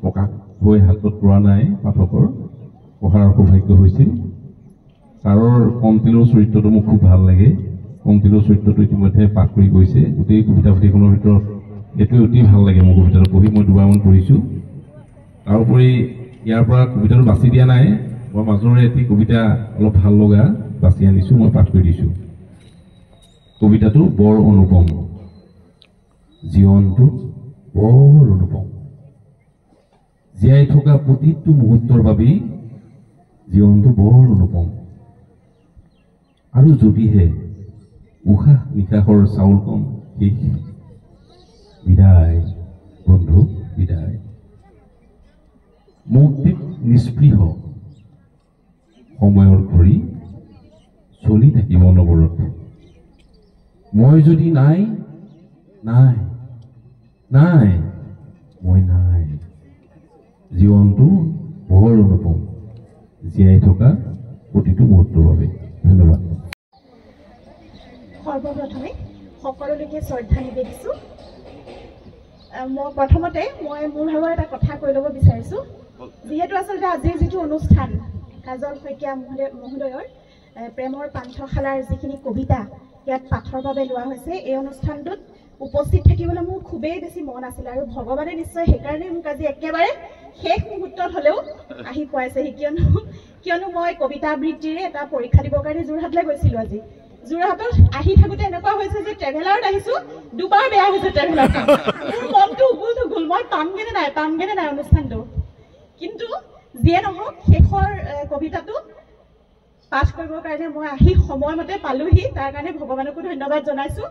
প্ৰকাশ হৈ হাতত পৰা নাই পাঠকৰ, পঢ়াৰ সৌভাগ্য হৈছিল। ছাৰৰ কণ্টিলৰ চৰিত্ৰটো মোক খুব ভাল লাগে। কণ্টিলৰ চৰিত্ৰটো ইতিমধ্যে পাঠ কৰি গৈছে। গোটেই কবিতা পুথিখনৰ ভিতৰত এইটোৱে অতি ভাল লাগে মোৰ কবিতাটো পঢ়ি, মই দুবাৰমান পঢ়িছোঁ। তাৰোপৰি ইয়াৰ পৰা কবিতাটো বাছি দিয়া নাই, মই মাজৰে এটি কবিতা অলপ ভাল লগা বাছি আনিছোঁ, মই পাঠ কৰি দিছোঁ। কবিতাটো বৰ অনুপম, জীৱনটো বৰ অনুপম, জীয়াই থকা প্ৰতিটো মুহূৰ্তৰ বাবেই জীৱনটো বৰ অনুপম। আৰু যদিহে উশাহ নিশাহৰ চাউলকণ শেষ, বিদায় বন্ধু বিদায়। মৌক্তিক নিস্পৃহ সময়ৰ ঘড়ী চলি থাকিব নৱৰত। মই যদি নাই নাই নাই মই নাই, জীৱনটো বৰ অনুপম, জীয়াই থকা প্ৰতিটো মুহূৰ্তৰ বাবে। ধন্যবাদ। সৰ্বপ্ৰথমে সকলোলৈকে শ্ৰদ্ধা নিবেদিছোঁ। মই প্ৰথমতে মোৰ ভাগৰ এটা কথা কৈ ল'ব বিচাৰিছোঁ। যিহেতু আচলতে আজিৰ যিটো অনুষ্ঠান কাজল শইকীয়া মহোদয়ৰ প্ৰেমৰ পান্থশালাৰ যিখিনি কবিতা ইয়াত পাঠৰ বাবে লোৱা হৈছে, এই অনুষ্ঠানটোত উপস্থিত থাকিবলৈ মোৰ খুবেই বেছি মন আছিল আৰু ভগৱানে নিশ্চয় সেইকাৰণে মোক আজি একেবাৰে শেষ মুহূৰ্তত হ'লেও আহি পোৱাইছেহি, কিয়নো মই কবিতা আবৃত্তিৰে এটা পৰীক্ষা দিবৰ কাৰণে যোৰহাটলৈ গৈছিলোঁ। আজি যোৰহাটত আহি থাকোঁতে এনেকুৱা হৈছে যে ট্ৰেভেলাৰত আহিছোঁ, দুবাৰ বেয়া হৈছে ট্ৰেভেলাৰখন। মোৰ মনটো উগুল থুগুল, মই পামগেনে নাই অনুষ্ঠানটো। কিন্তু যিয়ে নহওক শেষৰ কবিতাটো পাঠ কৰিবৰ কাৰণে মই আহি সময়মতে পালোহি, তাৰ কাৰণে ভগৱানকো ধন্যবাদ জনাইছোঁ।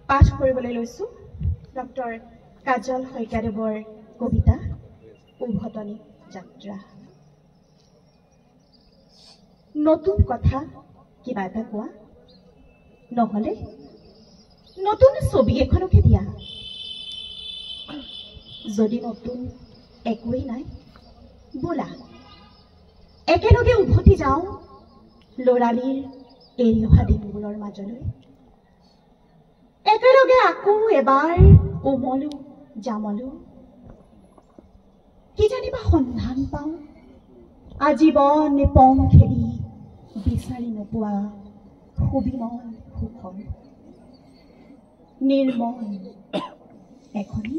পাঠ কৰিবলৈ লৈছোঁ ডক্টৰ কাজল শইকীয়াদেৱৰ কবিতা উভতনি যাত্ৰা। নতুন কথা কিবা এটা কোৱা, নহ'লে নতুন ছবি এখনকে দিয়া। যদি নতুন একোৱেই নাই, বোলা একেলগে উভতি যাওঁ ল'ৰালিৰ এৰি অহা দিনবোৰৰ মাজলৈ। একেলগে আকৌ এবাৰ উমলো জামলো, কি জানিবা সন্ধান পাওঁ আজীৱন পং খেলি বিচাৰি নোপোৱা সুবিমল সুখৰ। নিৰ্মল এখনি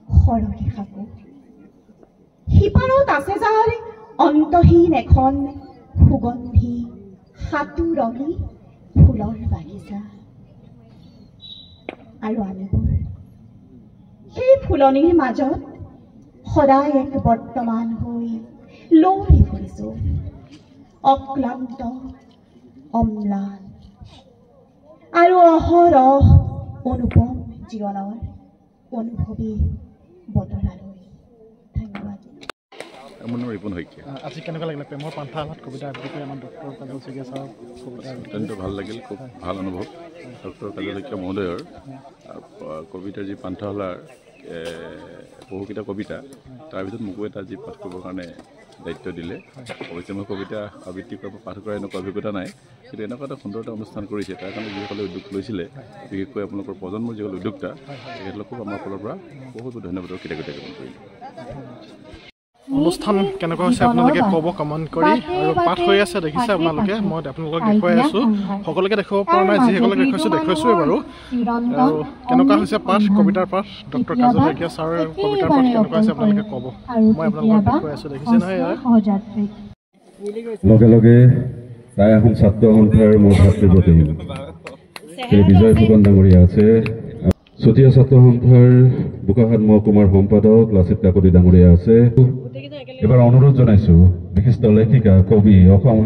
সৰহি সাকো, সিপাৰত আছে যাৰ অন্তহীন এখন সুগন্ধি সাতুৰণি ফুলৰ বাগিচা। আৰু আমিবোৰ সেই ফুলনিৰ মাজত সদায় এক বৰ্তমান হৈ লৰি ফুৰিছোঁ, অক্লান্ত অম্লান আৰু অহৰহ অনুপম জীৱনৰ অনুভৱী বতৰালৈ। ধন্যবাদ। আজি কেনেকুৱা লাগিলে প্ৰেমৰ পান্থশালাত কবিতা আবৃত্তি কৰি আমাৰ ডক্টৰ কাজল শইকীয়া ছাৰৰ কবিতা? অত্যন্ত ভাল লাগিল, খুব ভাল অনুভৱ। ডক্টৰ কাজল শইকীয়া মহোদয়ৰ কবিতাৰ যি পান্থশালাৰ বহুকেইটা কবিতা, তাৰ ভিতৰত মোকো এটা যি পাঠ কৰিবৰ কাৰণে দায়িত্ব দিলে। অৱশ্যে মই কবিতা আবৃত্তি কৰা পাঠ কৰা এনেকুৱা অভিজ্ঞতা নাই, কিন্তু এনেকুৱা এটা সুন্দৰ এটা অনুষ্ঠান কৰিছে, তাৰ কাৰণে যিসকলে উদ্যোগ লৈছিলে, বিশেষকৈ আপোনালোকৰ প্ৰজন্মৰ যিসকল উদ্যোক্তা, তেখেতলোকক আমাৰ ফালৰ পৰা বহুত ধন্যবাদৰ কৃতজ্ঞতা জ্ঞাপন কৰিলোঁ। অনুষ্ঠান কেনেকুৱা হৈছে আপোনালোকে ক'ব কমেণ্ট কৰি। আৰু পাঠ হৈ আছে দেখিছে আপোনালোকে, মই আপোনালোকক দেখুৱাই আছোঁ। সকলোকে দেখুৱাব পৰা নাই, যিসকলক দেখুৱাইছোঁৱেই বাৰু। আৰু কেনেকুৱা হৈছে পাঠ, কবিতাৰ পাঠ, ডক্টৰ কাজল শইকীয়া ছাৰৰ কবিতাৰ পাঠ কেনেকুৱা হৈছে আপোনালোকে ক'ব। মই আপোনালোকক দেখুৱাই আছোঁ, দেখিছে নহয়। লগে লগে তাই আহোম ছাত্ৰ সন্থাৰ মোৰ ভাতৃপ্ৰতিম শ্ৰী বিজয় ফুকন ডাঙৰীয়া আছে, চতিয়া ছাত্ৰ সন্থাৰ বোকাখাট মহকুমাৰ সম্পাদক লাচিত কাকতি ডাঙৰীয়া আছে। এবাৰ অনুৰোধ জনাইছোঁ বিশিষ্ট লেখিকা কবি অসম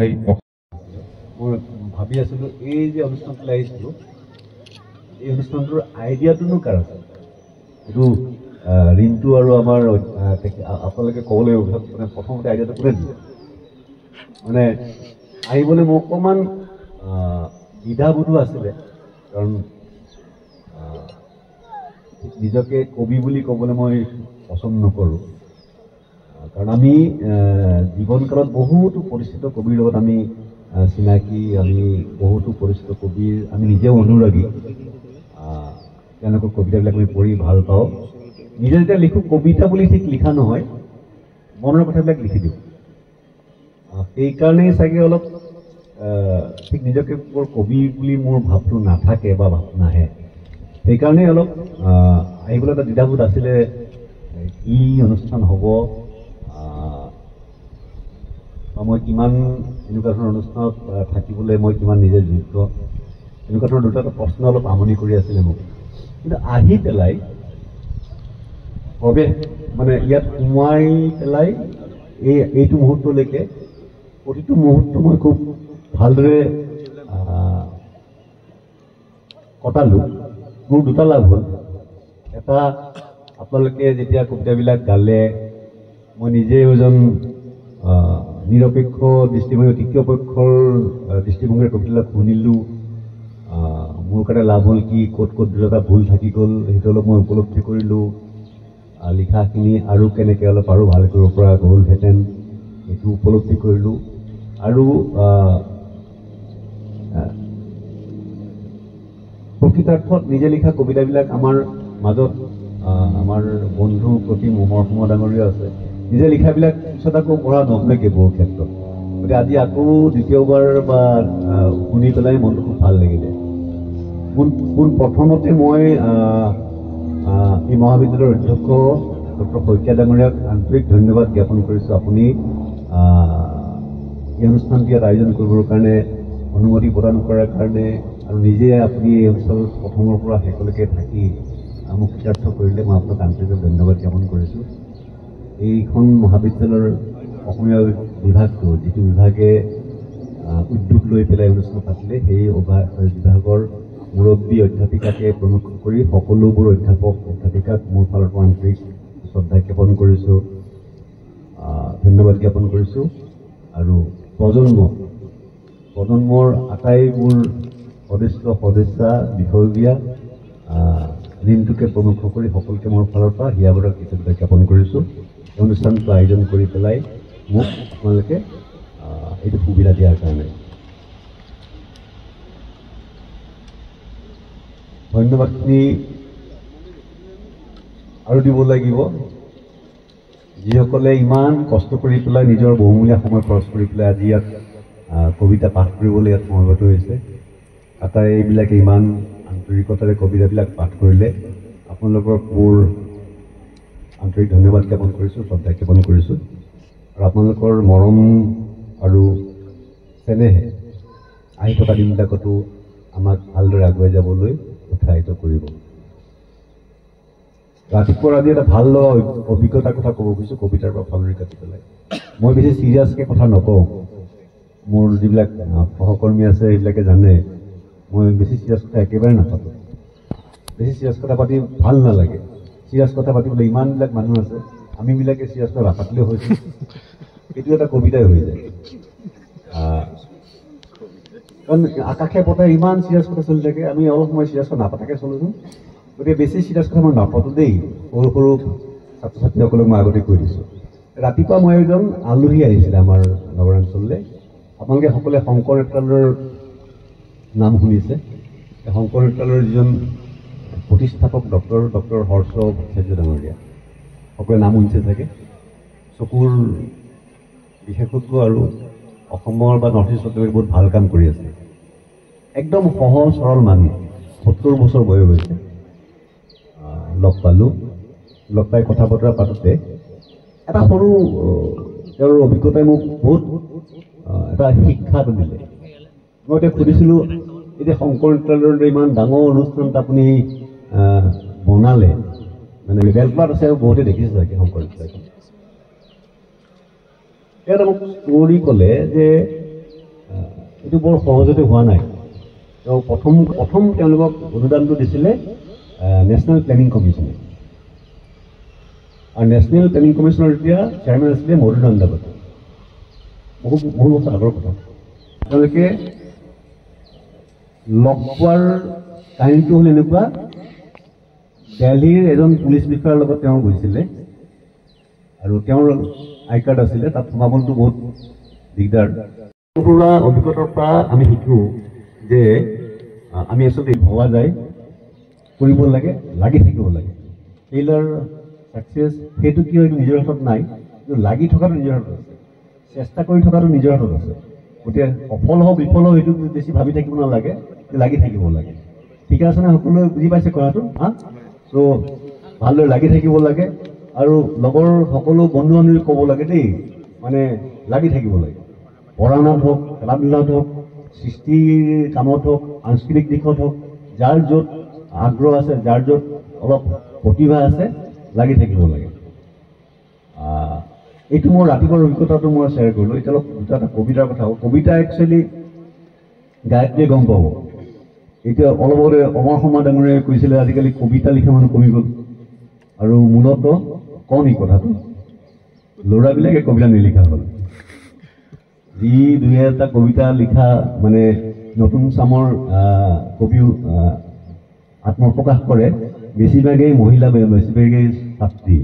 মই ভাবি আছিলোঁ এই যে অনুষ্ঠানটোলৈ আহিছিলোঁ এই অনুষ্ঠানটোৰ আইডিয়াটোনো কাৰ আছে এইটো ৰিণ্টু আৰু আমাৰ আপোনালোকে ক'ব লাগিব মানে প্ৰথমতে আইডিয়াটো কোনে দিলে মানে আহিবলৈ মোৰ অকণমান দ্বিধাবোধো আছিলে কাৰণ নিজকে কবি বুলি ক'বলৈ মই পচন্দ নকৰোঁ কাৰণ আমি জীৱনকালত বহুতো পৰিচিত কবিৰ লগত আমি চিনাকি আমি বহুতো পৰিচিত কবিৰ আমি নিজেও অনুৰাগী তেওঁলোকৰ কবিতাবিলাক আমি পঢ়ি ভাল পাওঁ নিজে যেতিয়া লিখোঁ কবিতা বুলি ঠিক লিখা নহয় মনৰ কথাবিলাক লিখি দিওঁ সেইকাৰণেই চাগে অলপ ঠিক নিজকে বৰ কবি বুলি মোৰ ভাৱটো নাথাকে বা ভাৱ নাহে সেইকাৰণেই অলপ আহিবলৈ এটা দ্বিধাবোধ আছিলে কি অনুষ্ঠান হ'ব মই কিমান এনেকুৱা ধৰণৰ অনুষ্ঠানত থাকিবলৈ মই কিমান নিজে যোগ্য এনেকুৱা ধৰণৰ দুটা প্ৰশ্ন অলপ আমনি কৰি আছিলে মোক কিন্তু আহি পেলাই প্ৰৱেশ মানে ইয়াত সোমোৱাই পেলাই এইটো মুহূৰ্তলৈকে প্ৰতিটো মুহূৰ্ত মই খুব ভালদৰে কটালোঁ মোৰ দুটা লাভ হ'ল এটা আপোনালোকে যেতিয়া কবিতাবিলাক গালে মই নিজে এজন নিৰপেক্ষ দৃষ্টিভংগী তৃতীয় পক্ষৰ দৃষ্টিভংগীৰে কবিতাবিলাক শুনিলোঁ মোৰ কাৰণে লাভ হ'ল কি ক'ত ক'ত দুটা ভুল থাকি গ'ল সেইটো অলপ মই উপলব্ধি কৰিলোঁ লিখাখিনি আৰু কেনেকৈ অলপ আৰু ভাল কৰিব পৰা গ'লহেঁতেন সেইটো উপলব্ধি কৰিলোঁ আৰু প্ৰকৃতাৰ্থত নিজে লিখা কবিতাবিলাক আমাৰ মাজত আমাৰ বন্ধুৰ প্ৰতি মহৰ্ষম ডাঙৰীয়া আছে নিজে লিখাবিলাক পিছত আকৌ পঢ়া নহ'লেগৈ বহু ক্ষেত্ৰত গতিকে আজি আকৌ দ্বিতীয়বাৰ বা শুনি পেলাই মনটো খুব ভাল লাগিলে পোন প্ৰথমতে মই এই মহাবিদ্যালয়ৰ অধ্যক্ষ ডক্টৰ শইকীয়া ডাঙৰীয়াক আন্তৰিক ধন্যবাদ জ্ঞাপন কৰিছোঁ আপুনি এই অনুষ্ঠানটি ইয়াত আয়োজন কৰিবৰ কাৰণে অনুমতি প্ৰদান কৰাৰ কাৰণে আৰু নিজে আপুনি এই অঞ্চল প্ৰথমৰ পৰা শেষলৈকে থাকি মোক কৃতাৰ্থ কৰিলে মই আপোনাক আন্তৰিক ধন্যবাদ জ্ঞাপন কৰিছোঁ এইখন মহাবিদ্যালয়ৰ অসমীয়া বিভাগটো যিটো বিভাগে উদ্যোগ লৈ পেলাই অনুষ্ঠান পাতিলে সেই বিভাগৰ মুৰব্বী অধ্যাপিকাকে প্ৰমুখ কৰি সকলোবোৰ অধ্যাপিকাক মোৰ ফালৰ পৰা আন্তৰিক শ্ৰদ্ধা জ্ঞাপন কৰিছোঁ ধন্যবাদ জ্ঞাপন কৰিছোঁ আৰু প্ৰজন্মৰ আটাইবোৰ সদস্যা বিষয়বীয়া ঋণটোকে প্ৰমুখ কৰি সকলোকে মোৰ ফালৰ পৰা হিয়াবৰৰ কৃতজ্ঞতা জ্ঞাপন কৰিছোঁ এই অনুষ্ঠানটো আয়োজন কৰি পেলাই মোক আপোনালোকে এইটো সুবিধা দিয়াৰ কাৰণে ধন্যবাদখিনি আৰু দিব লাগিব যিসকলে ইমান কষ্ট কৰি পেলাই নিজৰ বহুমূলীয়া সময় খৰচ কৰি পেলাই আজি ইয়াত কবিতা পাঠ কৰিবলৈ ইয়াত সমবেত হৈছে আটাইবিলাকে ইমান আন্তৰিকতাৰে কবিতাবিলাক পাঠ কৰিলে আপোনালোকক মোৰ আন্তৰিক ধন্যবাদ জ্ঞাপন কৰিছোঁ শ্ৰদ্ধা জ্ঞাপন কৰিছোঁ আৰু আপোনালোকৰ মৰম আৰু চেনেহে আহি থকা দিনবিলাকতো আমাক ভালদৰে আগুৱাই যাবলৈ উৎসাহিত কৰিব ৰাতিপুৱাৰ আজি এটা ভাল লগা অভিজ্ঞতাৰ কথা ক'ব খুজিছোঁ কবিতাৰ পৰা ফালৰি কাটি পেলাই মই বেছি চিৰিয়াছকৈ কথা নকওঁ মোৰ যিবিলাক সহকৰ্মী আছে সেইবিলাকে জানে মই বেছি চিৰিয়াছ কথা একেবাৰে নাপাতোঁ বেছি চিৰিয়াছ কথা পাতি ভাল নালাগে চিৰিয়াছ কথা পাতিবলৈ ইমানবিলাক মানুহ আছে আমিবিলাকে চিৰিয়াছ কথা নাপাতিলেও হৈছে এইটো এটা কবিতাই হৈ যায় কাৰণ আকাশে পতাই ইমান চিৰিয়াছ কথা চলি থাকে আমি অলপ সময় চিৰিয়াছ কথা নাপাতাকৈ চলোচোন গতিকে বেছি চিৰিয়াছ কথা মই নাপাতোঁ দেই সৰু সৰু ছাত্ৰ ছাত্ৰীসকলক মই আগতে কৈ দিছোঁ ৰাতিপুৱা মই এজন আলহী আহিছিলে আমাৰ নগৰাঞ্চললৈ আপোনালোকে সকলোৱে শংকৰ নেত্ৰালয়ৰ নাম শুনিছে শংকৰ নেত্ৰালয়ৰ যিজন প্ৰতিষ্ঠাপক ডক্টৰ হৰ্ষ ভট্টাচাৰ্য ডাঙৰীয়া সকলোৱে নাম শুনিছে চাগে চকুৰ বিশেষজ্ঞ আৰু অসমৰ বা নৰ্থ ইষ্টত বহুত ভাল কাম কৰি আছে একদম সহজ সৰল মানুহ 70 বছৰ বয়স হৈছে লগ পালোঁ লগ পাই কথা বতৰা পাতোঁতে এটা সৰু তেওঁৰ অভিজ্ঞতাই মোক বহুত এটা শিক্ষাটো দিলে মই এতিয়া সুধিছিলোঁ এতিয়া শংকৰ নেত্ৰালয়ৰ ইমান ডাঙৰ অনুষ্ঠান আপুনি বনালে মানে বেলপাত আছে আৰু বহুতে দেখিছে চাগে শংকৰ নেত্ৰালয়খন তেওঁ মোক ষ্টৰী ক'লে যে এইটো বৰ সহজতে হোৱা নাই। তেওঁ প্ৰথম তেওঁলোকক অনুদানটো দিছিলে নেশ্যনেল প্লেনিং কমিশ্যনে, আৰু নেশ্যনেল প্লেনিং কমিশ্যনৰ এতিয়া চেয়াৰমেন আছিলে মধুসূদন দাস, বহু বছৰ আগৰ কথা। তেওঁলোকে লগ পোৱাৰ কাহিনীটো হ'ল এনেকুৱা, দিল্লীৰ এজন পুলিচ বিষয়াৰ লগত তেওঁ গৈছিলে আৰু তেওঁৰ আই কাৰ্ড আছিলে, তাত সোমাবলটো বহুত দিগদাৰ। পুৰা অভিজ্ঞতাৰ পৰা আমি শিকোঁ যে আমি আচলতে ভবা যায় কৰিব লাগে, লাগি থাকিব লাগে। ফেইলাৰ ছাকচেছ সেইটো কি হয় নিজৰ হাতত নাই, কিন্তু লাগি থকাটো নিজৰ হাতত আছে, চেষ্টা কৰি থকাটো নিজৰ হাতত আছে। গতিকে সফল হওক বিফল হওক সেইটো বেছি ভাবি থাকিব নালাগে, লাগি থাকিব লাগে। ঠিক আছে নে? সকলোৱে বুজি পাইছে কথাটো? চ' ভালদৰে লাগি থাকিব লাগে আৰু লগৰ সকলো বন্ধু বান্ধৱীক ক'ব লাগে দেই, মানে লাগি থাকিব লাগে। পঢ়া শুনাত হওক, খেলা ধূলাত হওক, সৃষ্টিৰ কামত হওক, সাংস্কৃতিক দিশত হওক, যাৰ য'ত আগ্ৰহ আছে, যাৰ য'ত অলপ প্ৰতিভা আছে, লাগি থাকিব লাগে। এইটো মোৰ ৰাতিপুৱাৰ অভিজ্ঞতাটো মই শ্বেয়াৰ কৰিলোঁ। এতিয়া অলপ দুটা এটা কবিতাৰ কথা হ'ল। কবিতা একচুৱেলি গায়ত্ৰীয়ে গম পাব। এতিয়া অলপ আগতে অমৰ শৰ্মা ডাঙৰীয়াই কৈছিলে আজিকালি কবিতা লিখা মানুহ কমি গ'ল, আৰু মূলত কওঁ নি কথাটো, ল'ৰাবিলাকে কবিতা নিলিখা হ'ল। যি দুই এটা কবিতা লিখা মানে নতুন চামৰ কবিও আত্মপ্ৰকাশ কৰে, বেছিভাগেই মহিলা, বেছিভাগেই ছাত্ৰী।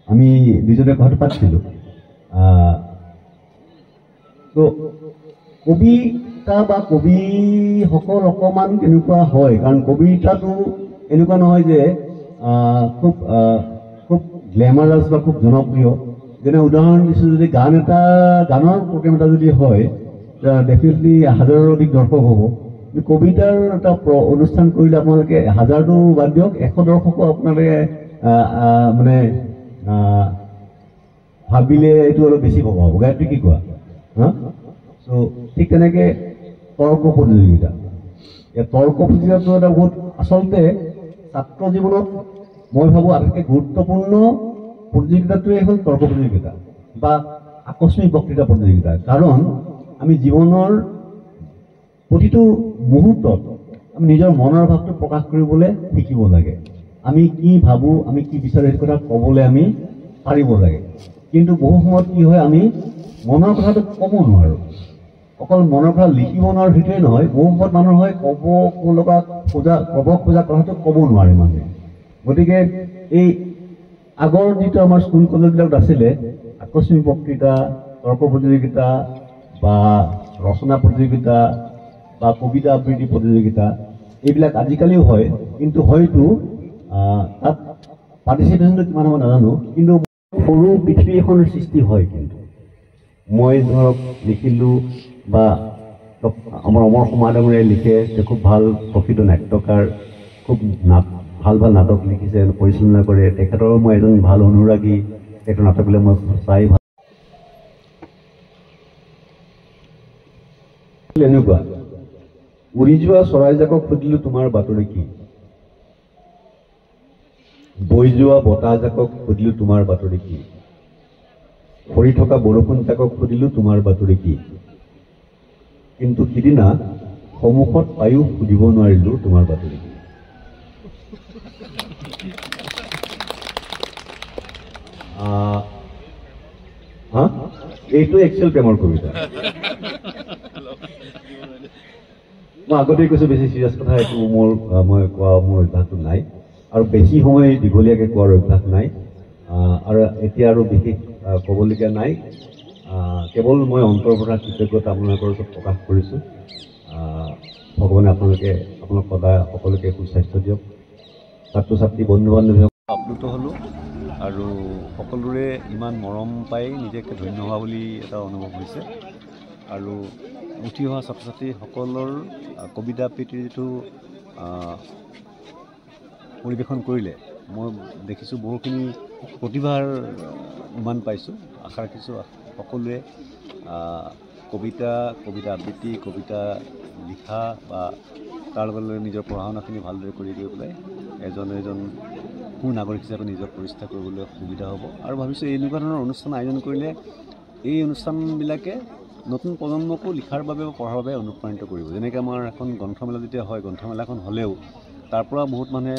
আমি দুজনে কথাটো পাতিছিলোঁ। তো কবিতা বা কবিসকল অকণমান কেনেকুৱা হয়, কাৰণ কবিতাটো এনেকুৱা নহয় যে খুব গ্লেমাৰাছ বা খুব জনপ্ৰিয়। যেনে উদাহৰণ দিছোঁ, যদি গানৰ প্ৰগ্ৰেম এটা যদি হয়, ডেফিনেটলি 1000ৰ অধিক দৰ্শক হ'ব। কিন্তু কবিতাৰ এটা অনুষ্ঠান কৰিলে আপোনালোকে 1000টো বাদ দিয়ক, 100 দৰ্শকো আপোনালোকে মানে ভাবিলে এইটো অলপ বেছি ভবা হ'ব। গায়ত্ৰী কি কোৱা? চ' ঠিক তেনেকৈ তৰ্ক প্ৰতিযোগিতা, তৰ্ক প্ৰতিযোগিতাটো এটা বহুত আচলতে ছাত্ৰ জীৱনত মই ভাবোঁ আটাইতকৈ গুৰুত্বপূৰ্ণ প্ৰতিযোগিতাটোৱেই হ'ল তৰ্ক প্ৰতিযোগিতা বা আকস্মিক বক্তৃতা প্ৰতিযোগিতা। কাৰণ আমি জীৱনৰ প্ৰতিটো মুহূৰ্তত আমি নিজৰ মনৰ ভাৱটো প্ৰকাশ কৰিবলৈ শিকিব লাগে। আমি কি ভাবোঁ, আমি কি বিচাৰোঁ সেইটো কথা ক'বলৈ আমি পাৰিব লাগে। কিন্তু বহু সময়ত কি হয়, আমি মনৰ কথাটো ক'ব নোৱাৰোঁ। অকল মনৰ কথা লিখিব নোৱাৰোঁ সেইটোৱে নহয়, বহু সময়ত মানুহ হয় ক'ব খোজা কথাটো ক'ব নোৱাৰে মানুহে। গতিকে এই আগৰ যিটো আমাৰ স্কুল কলেজবিলাকত আছিলে আকস্মিক বক্তৃতা, তৰ্ক প্ৰতিযোগিতা বা ৰচনা প্ৰতিযোগিতা বা কবিতা আবৃত্তি প্ৰতিযোগিতা, এইবিলাক আজিকালিও হয়, কিন্তু হয়তো তাত পাৰ্টিচিপেশ্যনটো কিমান হ'ব নাজানো, কিন্তু সৰু পৃথিৱী এখনৰ সৃষ্টি হয়। কিন্তু মই ধৰক লিখিলোঁ বা আমাৰ অমৰ শৰ্মা ডাঙৰীয়াই লিখে, তেওঁ খুব ভাল প্ৰকৃত নাট্যকাৰ, খুব ভাল নাটক লিখিছে, পৰিচালনা কৰে। তেখেতৰ মই এজন ভাল অনুৰাগী, তেখেতৰ নাটকবিলাক মই চাই ভাল। এনেকুৱা উৰি যোৱা চৰাইজাকক সুধিলোঁ তোমাৰ বাতৰি কি, বৈ যোৱা বতাহজাকক সুধিলোঁ তোমাৰ বাতৰি কি, সৰি থকা বৰষুণ জাকক সুধিলোঁ তোমাৰ বাতৰি কি, কিন্তু সিদিনা সন্মুখত পায়ো সুধিব নোৱাৰিলোঁ তোমাৰ বাতৰি কি। এইটো একচুৱেল প্ৰেমৰ কবিতা। মই আগতেই কৈছোঁ, বেছি চিৰিয়াছ কথা এইটো মই কোৱা মোৰ অভ্যাসটো নাই, আৰু বেছি সময় দীঘলীয়াকৈ কোৱাৰ অভ্যাস নাই, আৰু এতিয়া আৰু বিশেষ ক'বলগীয়া নাই। কেৱল মই অন্তৰৰ পৰা কৃতজ্ঞতা আপোনালোকৰ ওচৰত প্ৰকাশ কৰিছোঁ। ভগৱানে আপোনালোক সদায় সকলোকে সুস্বাস্থ্য দিয়ক। ছাত্ৰ ছাত্ৰী বন্ধু বান্ধৱীসকল আপ্লুত হ'লোঁ, আৰু সকলোৰে ইমান মৰম পাই নিজকে ধন্য হোৱা বুলি এটা অনুভৱ হৈছে। আৰু উঠি অহা ছাত্ৰ ছাত্ৰীসকলৰ কবিতা আবৃত্তিৰ যিটো পৰিৱেশন কৰিলে মই দেখিছোঁ বহুখিনি প্ৰতিভাৰ উমান পাইছোঁ। আশা ৰাখিছোঁ সকলোৱে কবিতা আবৃত্তি, কবিতা লিখা বা তাৰ লগে নিজৰ পঢ়া শুনাখিনি ভালদৰে কৰি গৈ পেলাই এজন সুনাগৰিক হিচাপে নিজক প্ৰতিষ্ঠা কৰিবলৈ সুবিধা হ'ব। আৰু ভাবিছোঁ এনেকুৱা ধৰণৰ অনুষ্ঠান আয়োজন কৰিলে এই অনুষ্ঠানবিলাকে নতুন প্ৰজন্মকো লিখাৰ বাবে পঢ়াৰ বাবে অনুপ্ৰাণিত কৰিব। যেনেকৈ আমাৰ এখন গ্ৰন্থমেলা যেতিয়া হয়, গ্ৰন্থমেলাখন হ'লেও তাৰ পৰা বহুত মানুহে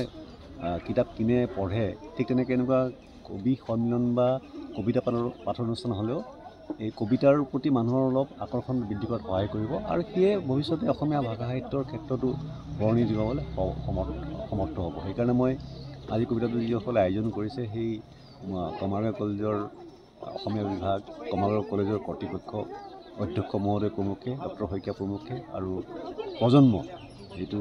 কিতাপ কিনে পঢ়ে, ঠিক তেনেকৈ এনেকুৱা কবি সন্মিলন বা কবিতা পাঠৰ অনুষ্ঠান হ'লেও এই কবিতাৰ প্ৰতি মানুহৰ অলপ আকৰ্ষণ বৃদ্ধি কৰাত সহায় কৰিব আৰু সেয়ে ভৱিষ্যতে অসমীয়া ভাষা সাহিত্যৰ ক্ষেত্ৰতো বৰণি যোগাবলৈ সমৰ্থ হ'ব। সেইকাৰণে মই আজি কবিতাটো যিসকলে আয়োজন কৰিছে সেই কমাৰগাঁও কলেজৰ অসমীয়া বিভাগ, কমাৰগাঁও কলেজৰ কৰ্তৃপক্ষ, অধ্যক্ষ মহোদয় প্ৰমুখ্যে, ডক্টৰ শইকীয়া প্ৰমুখ্যে আৰু প্ৰজন্ম যিটো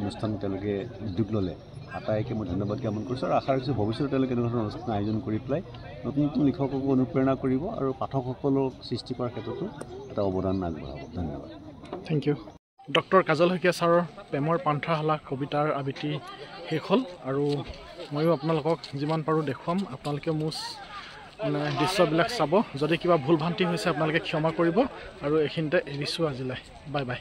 অনুষ্ঠান তেওঁলোকে উদ্যোগ ল'লে আটাইকে মই ধন্যবাদ জ্ঞাপন কৰিছোঁ আৰু আশা ৰাখিছোঁ ভৱিষ্যতে তেওঁলোকে এনেকুৱা ধৰণৰ অনুষ্ঠান আয়োজন কৰি পেলাই নতুন নতুন লিখককো অনুপ্ৰেৰণা কৰিব আৰু পাঠকসকলক সৃষ্টি কৰাৰ ক্ষেত্ৰতো এটা অৱদান আগবঢ়াব। ধন্যবাদ। Thank you. Doctor Kajal Saikia ছাৰৰ প্ৰেমৰ পান্থশালা কবিতাৰ আবৃত্তি শেষ হ'ল আৰু ময়ো আপোনালোকক যিমান পাৰোঁ দেখুৱাম। আপোনালোকে মোৰ মানে দৃশ্যবিলাক চাব। যদি কিবা ভুল ভ্ৰান্তি হৈছে আপোনালোকে ক্ষমা কৰিব আৰু এইখিনিতে এৰিছোঁ আজিলৈ। Bye bye.